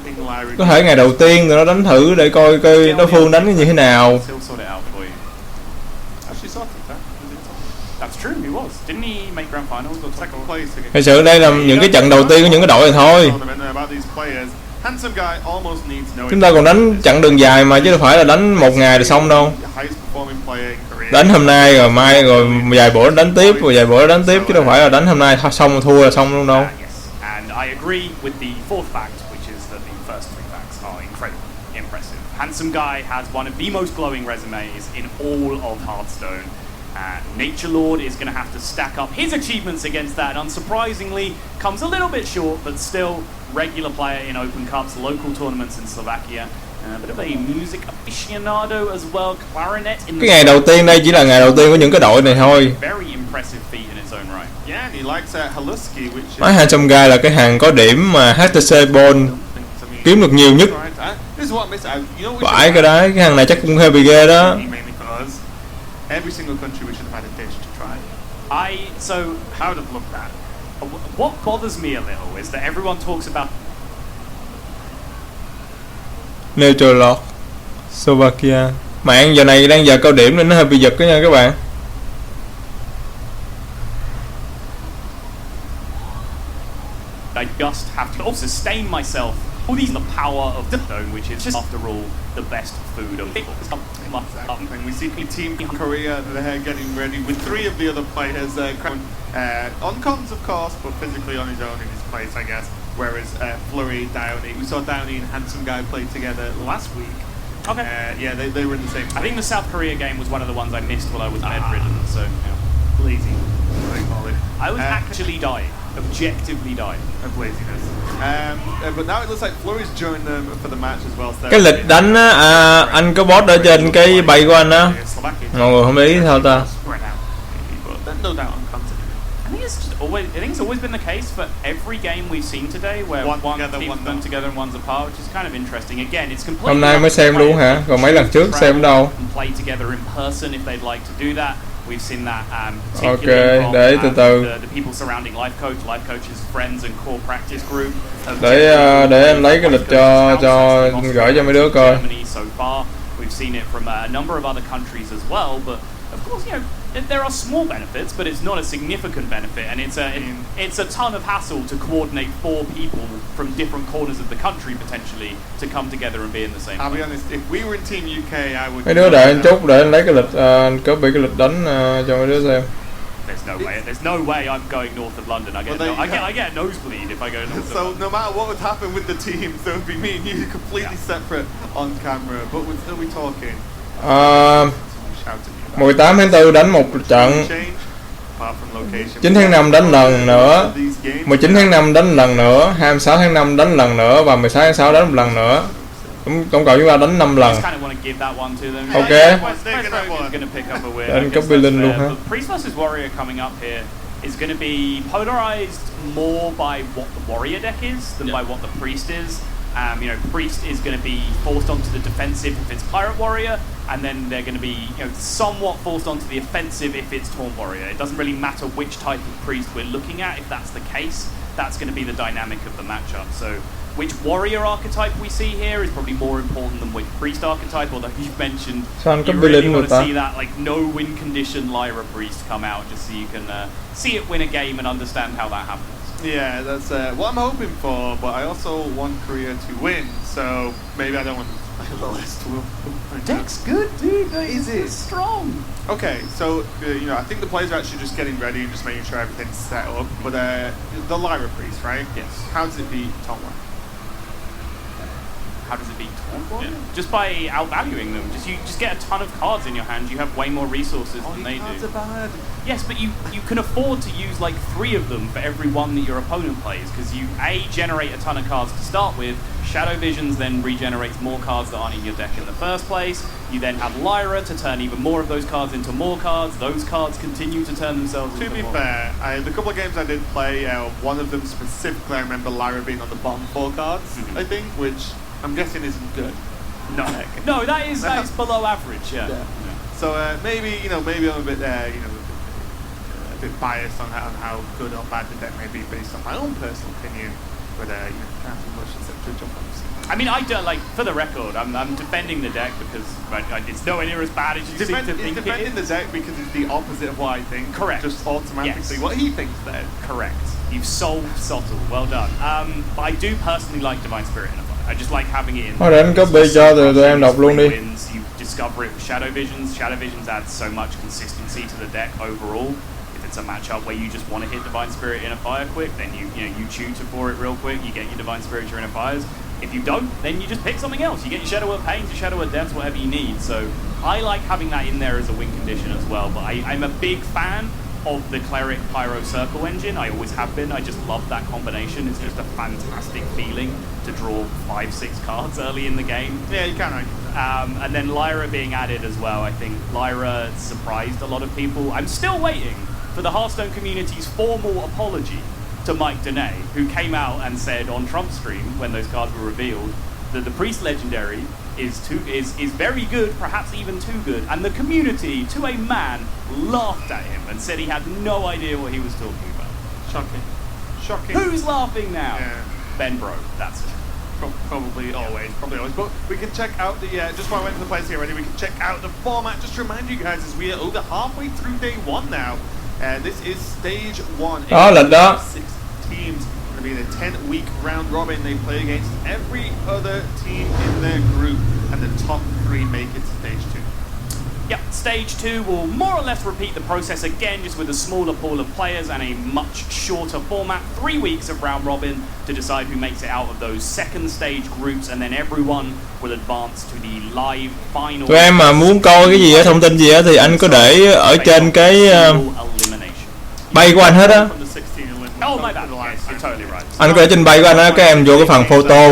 Có thể ngày đầu tiên tụi nó đánh thử để coi đối phương đánh như thế nào. That's true, he was. Didn't he make grand finals or second place against? Thật sự đây là những cái trận đầu tiên của những cái đội này thôi. Chúng ta còn đánh chặng đường dài mà chứ đâu phải là đánh một ngày là xong đâu. Đánh hôm nay rồi mai rồi vài bữa đánh tiếp rồi vài bữa đánh tiếp chứ đâu phải là đánh hôm nay xong thua là xong luôn đâu. And I agree with the fourth fact, which is that the first three facts are incredibly impressive. Handsome Guy has one of the most glowing resumes in all of Hearthstone. Nature Lord is going to have to stack up his achievements against that. Unsurprisingly, comes a little bit short, but still regular player in Open Cups, local tournaments in Slovakia. A bit of a music aficionado as well, clarinet in the cái ngày đầu tiên đây chỉ là ngày đầu tiên của những cái đội này thôi. Very impressive feat in its own right. Yeah, and he likes Halusky, which Nói Handsome Guy là cái hàng có điểm mà HTC Ball kiếm được nhiều nhất. Phải cái đấy, cái hàng này chắc cũng hơi bị ghê đó. Every single country we should have had a dish to try. So I would have loved that. What bothers me a little is that everyone talks about Neutral Lord Slovakia. Mạng giờ này đang giờ cao điểm nên nó hơi bị giật đó nha các bạn. I just have to sustain myself. All these are the power of the stone, which is just after all the best food of people. And we see Team Korea they're getting ready with three of the other players on comms of course, but physically on his own in his place, I guess. Whereas Flurry, Downey, we saw Downey and Handsome Guy play together last week. Okay. Yeah, they were in the same place. I think the South Korea game was one of the ones I missed while I was bedridden, so lazy, I call it. I was actually dying, objectively dying of laziness. But now it looks like Flurry's joined them for the match as well. So Cái lịch đánh á, anh có post ở trên cái bày của anh á. Mọi người không để ý sao ta? No doubt on content. I think it's always been the case for every game we've seen today where one team's done together and one's apart, which is kind of interesting. Again, it's completely. Hôm nay mới xem luôn hả? Còn mấy lần trước xem đâu? Play together in person if they'd like to do that. We've seen that particularly from the people surrounding Life Coach, Life Coach's friends and core practice group. Để anh lấy cái lịch cho gửi cho mấy đứa coi. So far, we've seen it from a number of other countries as well, but of course, you know, there are small benefits, but it's not a significant benefit, and it's a ton of hassle to coordinate 4 people from different corners of the country potentially to come together and be in the same. I'll be honest, if we were in Team UK, I would. Mấy đứa đợi anh chút để anh lấy cái lịch, anh copy cái lịch đánh cho mấy đứa xem. There's no way I'm going north of London. I get a nosebleed if I go north. So no matter what would happen with the teams, there would be me and you completely separate on camera, but we'd still be talking. 18 tháng 4 đánh một trận, 9 tháng 5 đánh lần nữa, 19 tháng 5 đánh lần nữa, 26 tháng 5 đánh lần nữa và 16 tháng 6 đánh một lần nữa. Tổng cộng chúng ta đánh 5 lần. Ok. Anh copy link luôn hả? Priest vs Warrior coming up here is going to be polarized more by what the Warrior deck is than by what the Priest is. You know, Priest is going to be forced onto the defensive if it's Pirate Warrior, and then they're going to be, you know, somewhat forced onto the offensive if it's Taunt Warrior. It doesn't really matter which type of Priest we're looking at. If that's the case, that's going to be the dynamic of the matchup. So which Warrior archetype we see here is probably more important than which Priest archetype, although you've mentioned you really want to see that like no win condition Lyra Priest come out just so you can see it win a game and understand how that happens. Yeah, that's what I'm hoping for, but I also want Korea to win, so maybe I don't want my lowest to win. Deck's good, dude. Is it strong? Okay, so you know, I think the players are actually just getting ready and just making sure everything's set up. But the Lyra Priest, right? Yes. How does it beat Taunt Warrior? how does it beat Taunt Warrior? Just by outvaluing them. You just get a ton of cards in your hand. You have way more resources than they cards do. are bad. Yes, but you can afford to use like 3 of them for every one that your opponent plays, because you generate a ton of cards to start with. Shadow Visions then regenerates more cards that aren't in your deck in the first place. You then have Lyra to turn even more of those cards into more cards. Those cards continue to turn themselves into more. To be fair, the couple of games I did play, one of them specifically, I remember Lyra being on the bottom 4 cards, I think, which I'm guessing isn't good. No, that is below average. Yeah. So maybe I'm a bit a bit biased on how good or bad the deck may be based on my own personal opinion, but can't do much except to jump on this. I mean, I don't like. For the record, I'm defending the deck because it's nowhere near as bad as you seem to think it defending is. the deck because it's the opposite of what I think. Correct. Just automatically Yes. what he thinks then. Correct. You've solved Sottle. Well done. But I do personally like Divine Spirit in a fight. I just like having it in. Thôi để anh copy cho rồi tụi em đọc luôn đi. Wins, you discover it with Shadow Visions. Shadow Visions adds so much consistency to the deck overall. If it's a matchup where you just want to hit Divine Spirit in a fire quick, then you tutor for it real quick. You get your Divine Spirit during a fires. If you don't, then you just pick something else. You get your Shadow of Pains, your Shadow of Deaths, whatever you need. So I like having that in there as a win condition as well. But I'm a big fan of the Cleric Pyro Circle engine. I always have been. I just love that combination. It's just a fantastic feeling to draw 5-6 cards early in the game. Yeah, you can argue that. And then Lyra being added as well. I think Lyra surprised a lot of people. I'm still waiting for the Hearthstone community's formal apology to Mike Dene, who came out and said on Trump's stream when those cards were revealed that the Priest Legendary is very good, perhaps even too good, and the community, to a man, laughed at him and said he had no idea what he was talking about. Shocking. Who's laughing now? Yeah. Ben Bro, that's it. Probably always. But we can check out the, just while I went to the place here already, we can check out the format. Just to remind you guys, as we are over halfway through day 1 now. This is stage 1. Đó, lệnh đó. 6 teams. Going to be in a 10-week round robin. They play against every other team in their group, and the top 3 make it to stage 2. Yep, stage 2 will more or less repeat the process again, just with a smaller pool of players and a much shorter format. 3 weeks of round robin to decide who makes it out of those second stage groups, and then everyone will advance to the live final. Tụi em mà muốn coi cái gì á, thông tin gì á thì anh có để ở trên cái bay của anh hết á. Oh my bad, yes, you're totally right. Anh có để trên bay của anh á, các em vô cái phần photo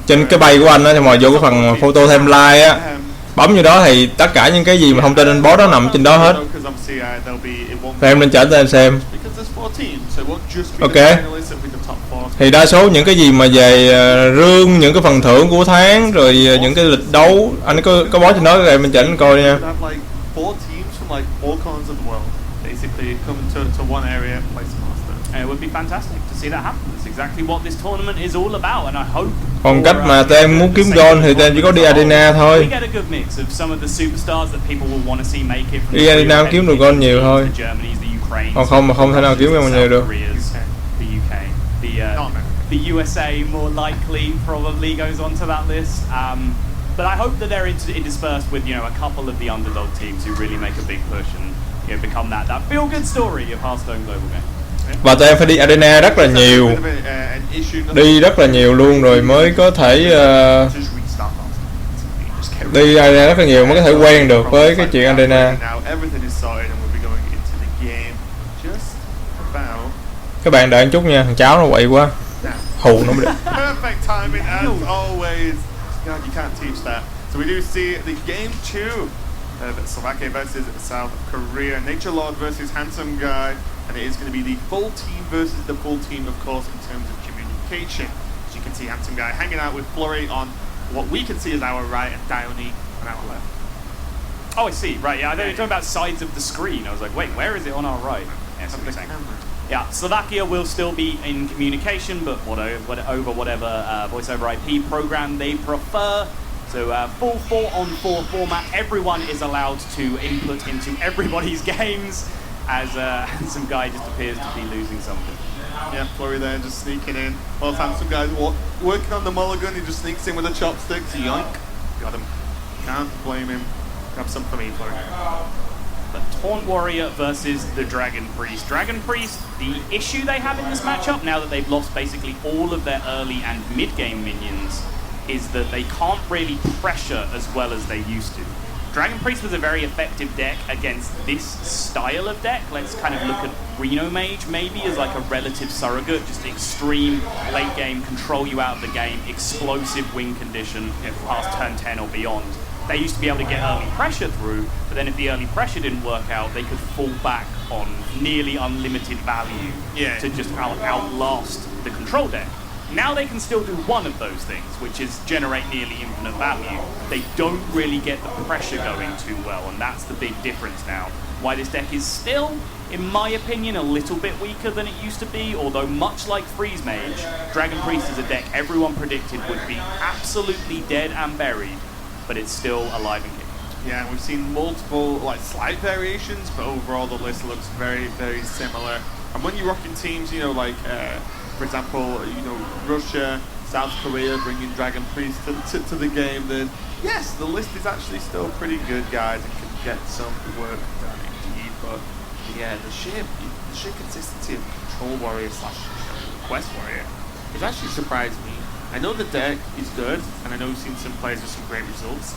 trên cái bay của anh á, thì mà vô cái phần photo thêm like á, bấm vô đó thì tất cả những cái gì mà thông tin anh post đó nằm trên đó hết. Thì em lên trở lên xem. Ok. Thì đa số những cái gì mà về rương, những cái phần thưởng của tháng, rồi những cái lịch đấu, anh có post trên đó, rồi em lên chỉnh coi nha. And it would be fantastic to see that happen. That's exactly what this tournament is all about, and I hope. Còn cách mà tụi em muốn kiếm gold thì tụi em chỉ có đi arena thôi. We get a good mix of some of the superstars that people will want to see make it. Đi arena kiếm được gold nhiều thôi. Còn không mà không thể nào kiếm được nhiều được. The UK, the USA more likely probably goes onto that list. But I hope that they're interspersed with a couple of the underdog teams who really make a big push and become that feel good story of Hearthstone Global Game. Và tụi em phải đi arena rất là nhiều, đi rất là nhiều luôn rồi mới có thể đi arena rất là nhiều mới có thể quen được với cái chuyện arena. Các bạn đợi một chút nha, thằng cháu nó quậy quá, hù nó mới được. Perfect timing as always. God, you can't teach that. So we do see the game 2 of Slovakia versus South Korea. Nature Lord versus Handsome Guy. And it is going to be the full team versus the full team, of course, in terms of communication. As you can see, Handsome Guy hanging out with Flurry on what we can see as our right and Dione on our left. Oh, I see. Right, yeah. I thought you were talking about sides of the screen. I was like, wait, where is it on our right? Yes, yeah, Slovakia will still be in communication, but over whatever voice over IP program they prefer. So full 4-on-4 format. Everyone is allowed to input into everybody's games. As Handsome Guy just appears to be losing something. Yeah, Flurry there just sneaking in. While Handsome Guy's working on the mulligan, he just sneaks in with the chopsticks. Yoink. Got him. Can't blame him. Grab some for me, Flurry. The Taunt Warrior versus the Dragon Priest. Dragon Priest, the issue they have in this matchup, now that they've lost basically all of their early and mid-game minions, is that they can't really pressure as well as they used to. Dragon Priest was a very effective deck against this style of deck. Let's kind of look at Reno Mage maybe as like a relative surrogate, just extreme late game, control you out of the game, explosive win condition past turn 10 or beyond. They used to be able to get early pressure through, but then if the early pressure didn't work out, they could fall back on nearly unlimited value to just outlast the control deck. Now they can still do one of those things, which is generate nearly infinite value. They don't really get the pressure going too well, and that's the big difference now. Why this deck is still, in my opinion, a little bit weaker than it used to be, although much like Freeze Mage, Dragon Priest is a deck everyone predicted would be absolutely dead and buried, but it's still alive and kicking. Yeah, and we've seen multiple slight variations, but overall the list looks very, very similar. And when you're rocking teams, you know, like for example, you know, Russia, South Korea bringing Dragon Priest to the game, then yes, the list is actually still pretty good, guys, and can get some work done indeed. But yeah, the sheer consistency of Control Warrior / Quest Warrior has actually surprised me. I know the deck is good, and I know we've seen some players with some great results,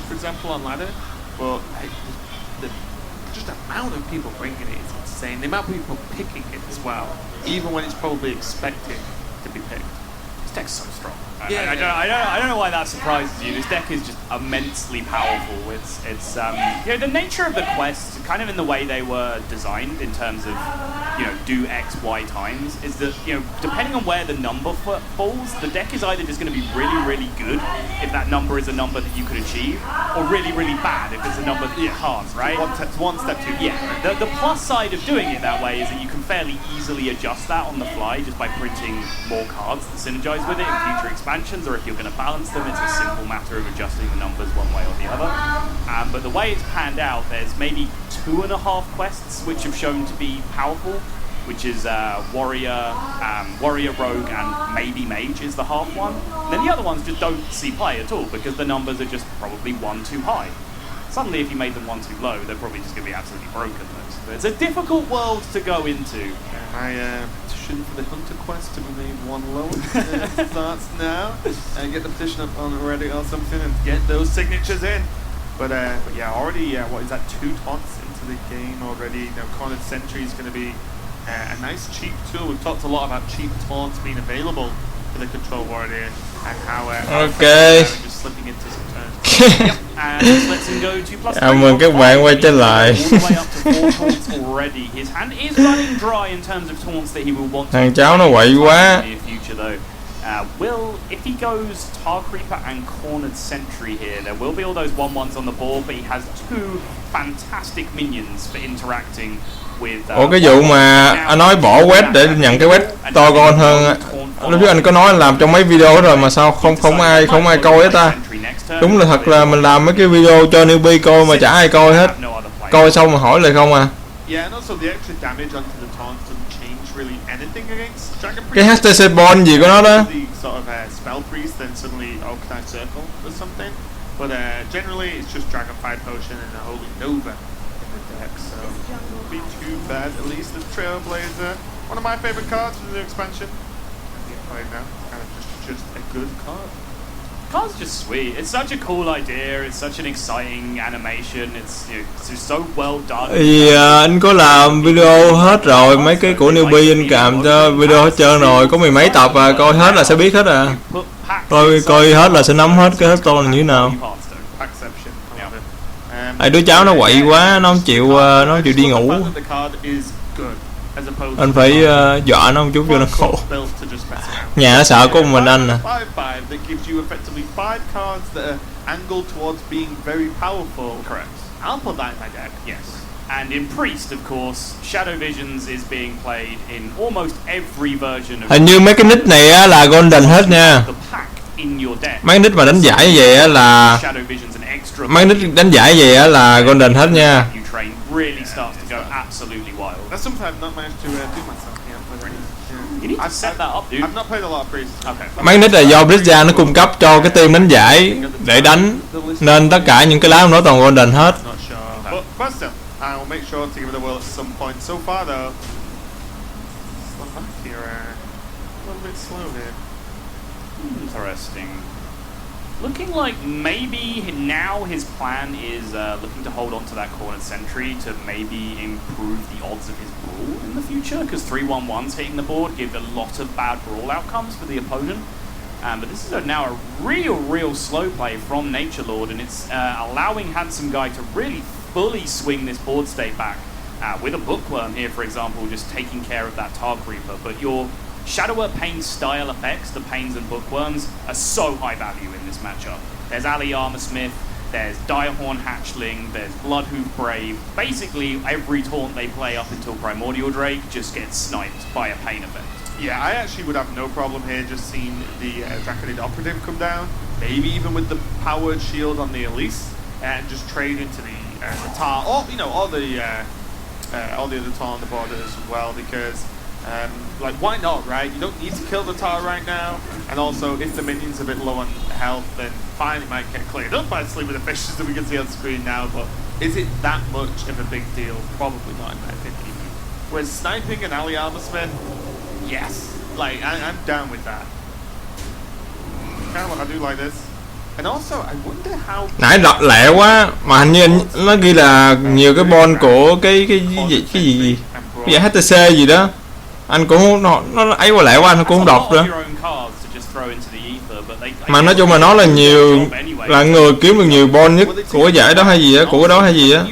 for example, on ladder, but the just amount of people bringing it is insane. The amount of people picking it as well, even when it's probably expected to be picked. This deck's so strong. I don't know why that surprises you. This deck is just immensely powerful. It's you know, the nature of the quests, kind of in the way they were designed in terms of, you know, do X, Y times, is that, you know, depending on where the number falls, the deck is either just going to be really, really good if that number is a number that you could achieve, or really, really bad if it's a number that you can't, right? One step too. Yeah. The plus side of doing it that way is that you can fairly easily adjust that on the fly just by printing more cards that synergize with it in future expansions, or if you're going to balance them, it's a simple matter of adjusting the numbers one way or the other. But the way it's panned out, there's maybe 2.5 quests which have shown to be powerful, which is Warrior, Rogue, and maybe Mage is the half one. And then the other ones just don't see play at all because the numbers are just probably one too high. Suddenly, if you made them one too low, they're probably just going to be absolutely broken. But it's a difficult world to go into. My petition for the Hunter quest to be made one lower starts now, and get the petition up on Reddit or something and get those signatures in. But yeah, already what is that, 2 taunts into the game already. Now Cornered Sentry is going to be a nice cheap tool. We've talked a lot about cheap taunts being available for the Control Warrior and how just slipping into some turns. Yep, and let's him go to plus 3. Chào mừng các bạn quay trở lại. All the way up to 4 taunts already. His hand is running dry in terms of taunts that he will want to Thằng cháu nó quậy quá. in the near future though. If he goes Tar Creeper and Cornered Sentry here, there will be all those 1/1s on the board, but he has 2 fantastic minions for interacting with. Ủa cái vụ mà anh nói bỏ quét để nhận cái quét to con hơn, lúc trước anh có nói anh làm trong mấy video rồi mà sao không ai coi hết ta. Đúng là thật là mình làm mấy cái video cho newbie coi mà chả ai coi hết. Coi xong mà hỏi lại không à. Cái HTC Bond gì của nó đó. But generally, it's just Dragonfire Potion and a Holy Nova in the deck, so it won't be too bad. At least the Trailblazer, one of my favorite cards from the new expansion, being played now. Kind of just a good card. Card's just sweet. It's such a cool idea. It's such an exciting animation. It's, you know, it's just so well done. Thì anh có làm video hết rồi, mấy cái của newbie anh làm cho video hết trơn rồi, có mười mấy tập à, coi hết là sẽ biết hết à. Coi hết là sẽ nắm hết cái Hearthstone là như thế nào. Đứa cháu nó quậy quá, nó không chịu đi ngủ. Anh phải dọa nó một chút cho nó khổ. Nhà nó sợ có một mình anh à. And in Priest, of course, Shadow Visions is being played in almost every version of. Hình như mấy cái nick này á là golden hết nha. Mấy nick mà đánh giải về á là mấy nick đánh giải về á là golden hết nha. Really starts to go absolutely wild. That's something I've not managed to do myself. You need to set that up, dude. I've not played a lot of Priest. Okay. Mấy nick là do Blizzard nó cung cấp cho cái team đánh giải để đánh, nên tất cả những cái lá nó toàn golden hết. Not sure. But still, I will make sure to give it a whirl at some point. So far though, slow back here. A little bit slow here. Interesting. Looking like maybe now his plan is looking to hold on to that cornered sentry to maybe improve the odds of his brawl in the future, because 3-1-1s hitting the board give a lot of bad brawl outcomes for the opponent. But this is now a real slow play from Nature Lord, and it's allowing Handsome Guy to really fully swing this board state back with a Bookworm here, for example, just taking care of that Tar Creeper. But your Shadower Pain style effects, the Pains and Bookworms, are so high value in this matchup. There's Ali Armorsmith, there's Direhorn Hatchling, there's Bloodhoof Brave. Basically, every taunt they play up until Primordial Drake just gets sniped by a Pain effect. Yeah, I actually would have no problem here just seeing the Draconid Operative come down, maybe even with the powered shield on the Elise, and just trade into the Tar, or all the other Tar on the board as well, because like, why not, right? You don't need to kill the Tar right now, and also if the minion's a bit low on health, then fine, it might get cleared up by Sleep with the Fishes that we can see on screen now, but is it that much of a big deal? Probably not, in my opinion. Whereas sniping an Ali Armorsmith, yes, like, I'm down with that. Kind of what I do like this. And also, I wonder how... Nãy đọc lẹ quá, mà hình như nó ghi là nhiều cái bon của cái gì cái HTC gì đó. Anh cũng nó ấy qua lẹ quá, anh cũng không đọc nữa. Mà nói chung là nó là nhiều, là người kiếm được nhiều bon nhất của cái giải đó hay gì á, của cái đó hay gì á.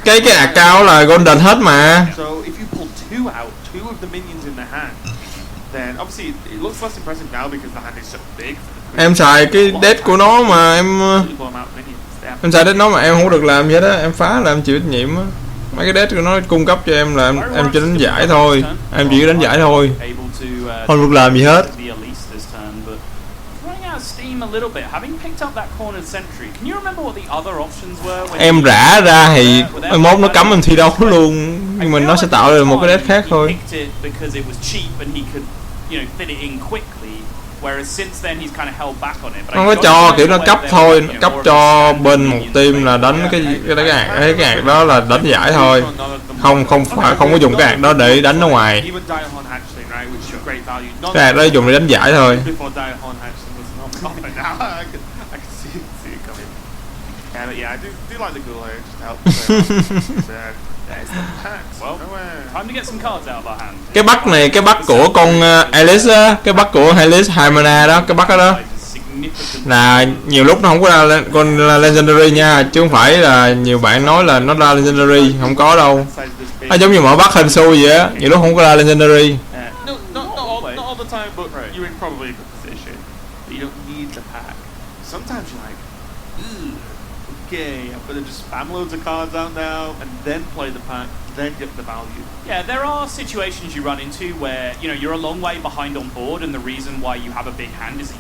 Cái account là golden hết mà. Em xài cái deck của nó mà em xài deck nó mà em không được làm vậy đó, em phá là em chịu trách nhiệm á. Mấy cái deck của nó cung cấp cho em là em chỉ đánh giải thôi, em chỉ đánh giải thôi, không được làm gì hết. Em rã ra thì mai mốt nó cấm em thi đấu luôn, nhưng mà nó sẽ tạo ra một cái deck khác thôi. Nó có cho kiểu nó cấp thôi, nó cấp cho bên một team là đánh cái hạt đó là đánh giải thôi, không có dùng cái hạt đó để đánh ở ngoài, cái hạt đó dùng để đánh giải thôi. Cái bắt này, cái bắt của con Alice á, cái bắt của Alice 2 mana đó, cái bắt đó là nhiều lúc nó không có ra con legendary nha, chứ không phải là nhiều bạn nói là nó ra legendary, không có đâu. Nó giống như mở bắt hình xui vậy á, nhiều lúc không có ra legendary. Okay, I'm gonna just spam loads of cards out now and then play the pack, then get the value. Yeah, there are situations you run into where, you're a long way behind on board and the reason why you have a big hand is...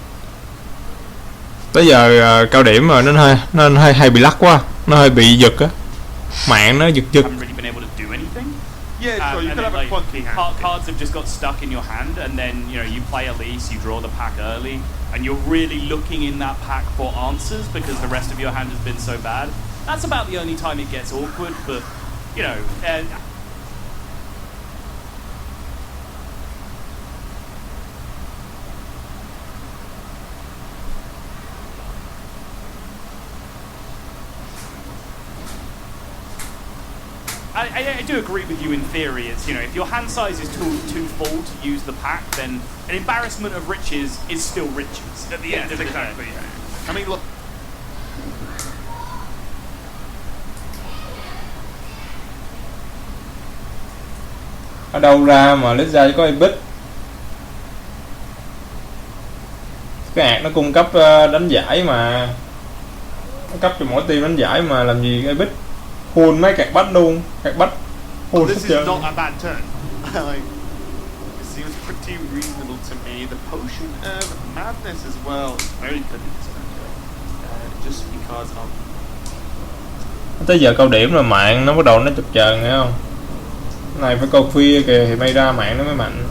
Tới giờ cao điểm rồi nên hơi bị lắc quá, nó hơi bị giật á. Mạng nó giật. Yeah, so you could have a clunky hand. Cards have just got stuck in your hand, and then you play Elise, you draw the pack early, and you're really looking in that pack for answers because the rest of your hand has been so bad. That's about the only time it gets awkward, but I do agree with you in theory. It's if your hand size is too full to use the pack, then an embarrassment of riches is still riches at the end of the day. Yeah. I mean, look. Ở đâu ra mà lấy ra có bit? Cái hạt nó cung cấp đánh giải mà, nó cấp cho mỗi team đánh giải mà làm gì cái bit? Full mấy cạc bách luôn, cạc bách full. This is not a bad turn. Like, it seems pretty reasonable to me. The potion of madness as well is very good in this matchup. Just because of... Tới giờ cao điểm rồi mạng nó bắt đầu nó chập chờn, nghe không? Này phải coi khuya kìa thì may ra mạng nó mới mạnh.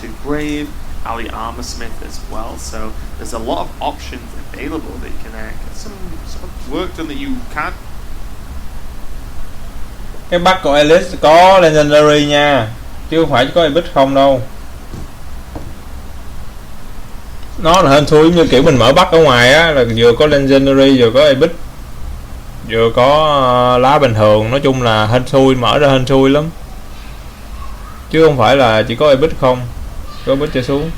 to Brave, Ali Armorsmith as well. So there's a lot of options available that you can get some work done that you can't. Cái bắt của Elite có Legendary nha, chứ không phải chỉ có Epic không đâu. Nó là hên xui, giống như kiểu mình mở bắt ở ngoài á, là vừa có Legendary vừa có Epic vừa có lá bình thường. Nói chung là hên xui, mở ra hên xui lắm, chứ không phải là chỉ có Epic không, có Epic trở xuống.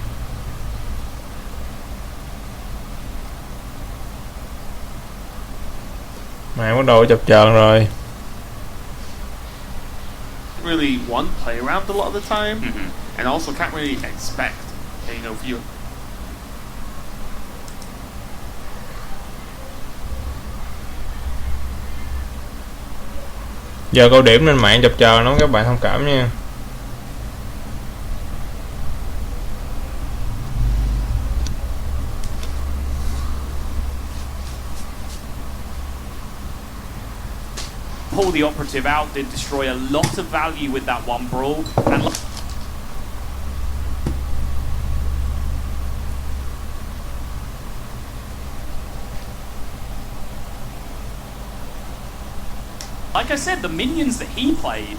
Mày bắt đầu chập chờn rồi. Really one play around a lot of the time, and also can't really expect, if you. Giờ câu điểm lên mạng chập chờn lắm, các bạn thông cảm nha. Pull the operative out did destroy a lot of value with that one brawl, and like I said, the minions that he played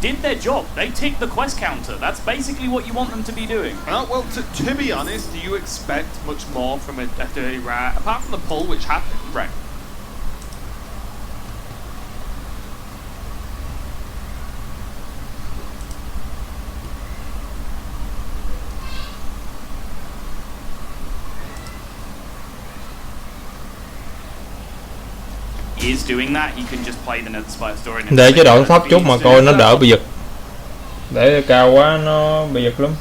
did their job. They ticked the quest counter. That's basically what you want them to be doing. Well, to be honest, do you expect much more from a Dirty Rat, apart from the pull which happened? Right. Is doing that, he can just play the Nether Spire story. Để chế độ thấp chút mà coi nó đỡ bị giật. Để cao quá nó bị giật lắm.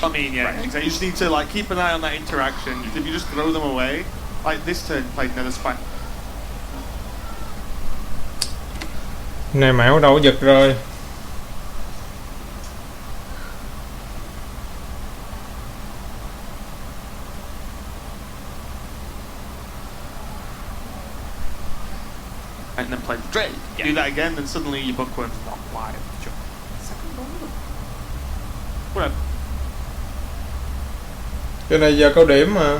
I mean, yeah, exactly. You just need to like keep an eye on that interaction. If you just throw them away, like this turn played Nether Spire. Này mẹ bắt đầu giật rồi. And then play Jade. Yeah. Do that again, then suddenly your bookworm's not live. Sure. Second ball. Whatever. Cái này giờ câu điểm mà.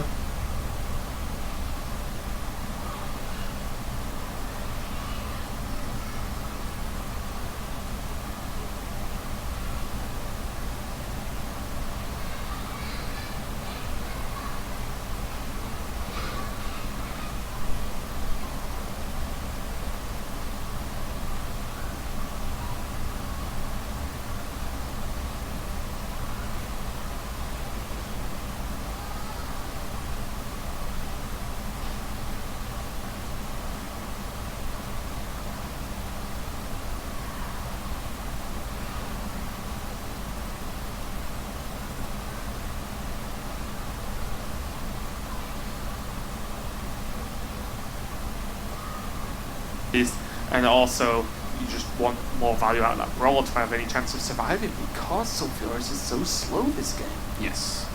And also, you just want more value out of that brawl to have any chance of surviving, because Sulfuris is so slow this game. Yes.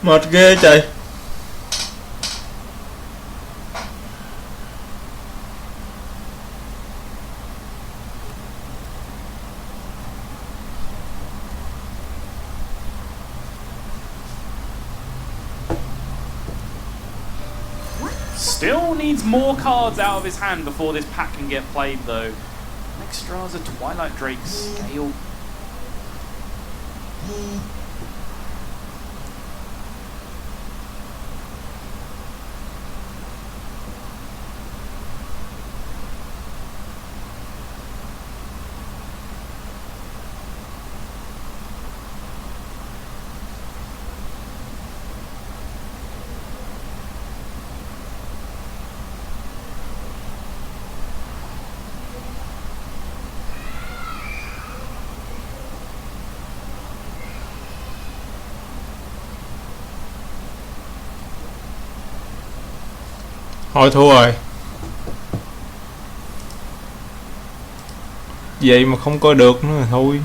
Mệt ghê trời. Still needs more cards out of his hand before this pack can get played, though. Next draws a Twilight Drake scale. Thôi thua rồi. Vậy mà không coi được nữa thôi.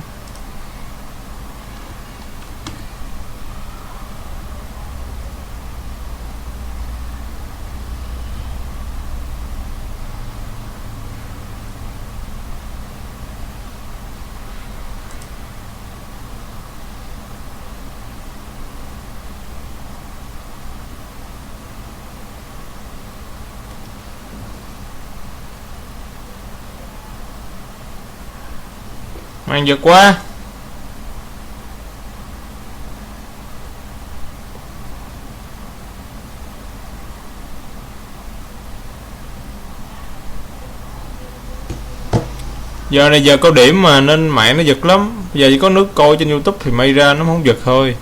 Mang giật quá. Giờ này giờ có điểm mà nên mạng nó giật lắm. Giờ chỉ có nước coi trên YouTube thì may ra nó không giật thôi.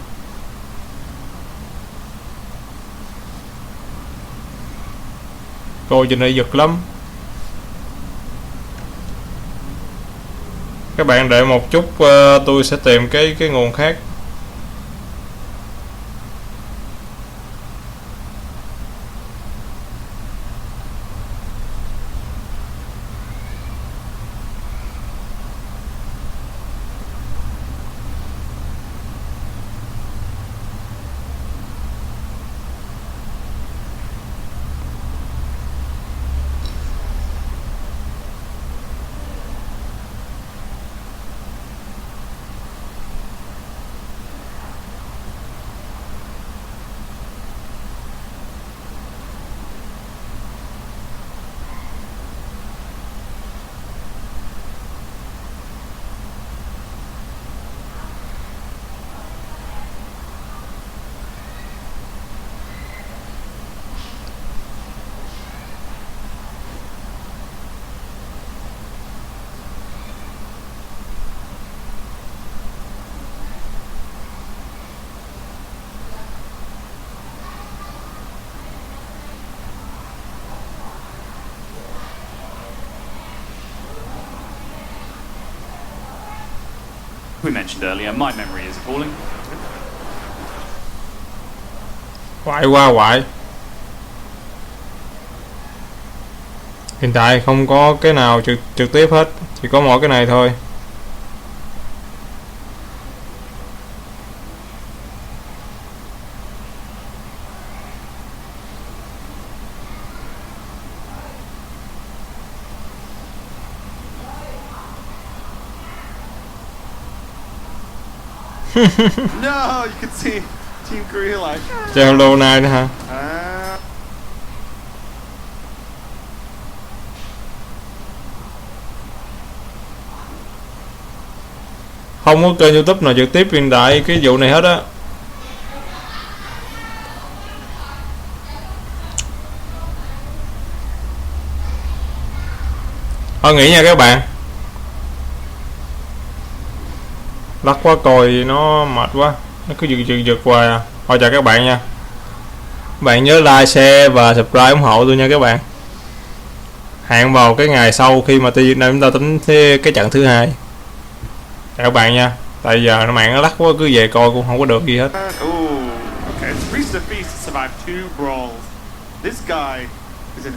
Coi trên đây giật lắm. Các bạn đợi một chút, tôi sẽ tìm cái nguồn khác. We mentioned earlier, my memory is appalling. Quại qua quại. Hiện tại không có cái nào trực tiếp hết, chỉ có mỗi cái này thôi. No, you can see Team Korea like. Chơi lâu nay nữa hả? Không có kênh YouTube nào trực tiếp hiện tại cái vụ này hết á. Thôi nghỉ nha các bạn. Lắc quá coi nó mệt quá, nó cứ giật hoài à. Thôi chào các bạn nha. Các bạn nhớ like, share và subscribe ủng hộ tôi nha các bạn. Hẹn vào cái ngày sau khi mà Việt Nam chúng ta tính cái trận thứ hai. Chào các bạn nha. Tại giờ nó mạng nó lắc quá, cứ về coi cũng không có được gì hết. Okay, it's Feast to Feast to survive 2 brawls. This guy is an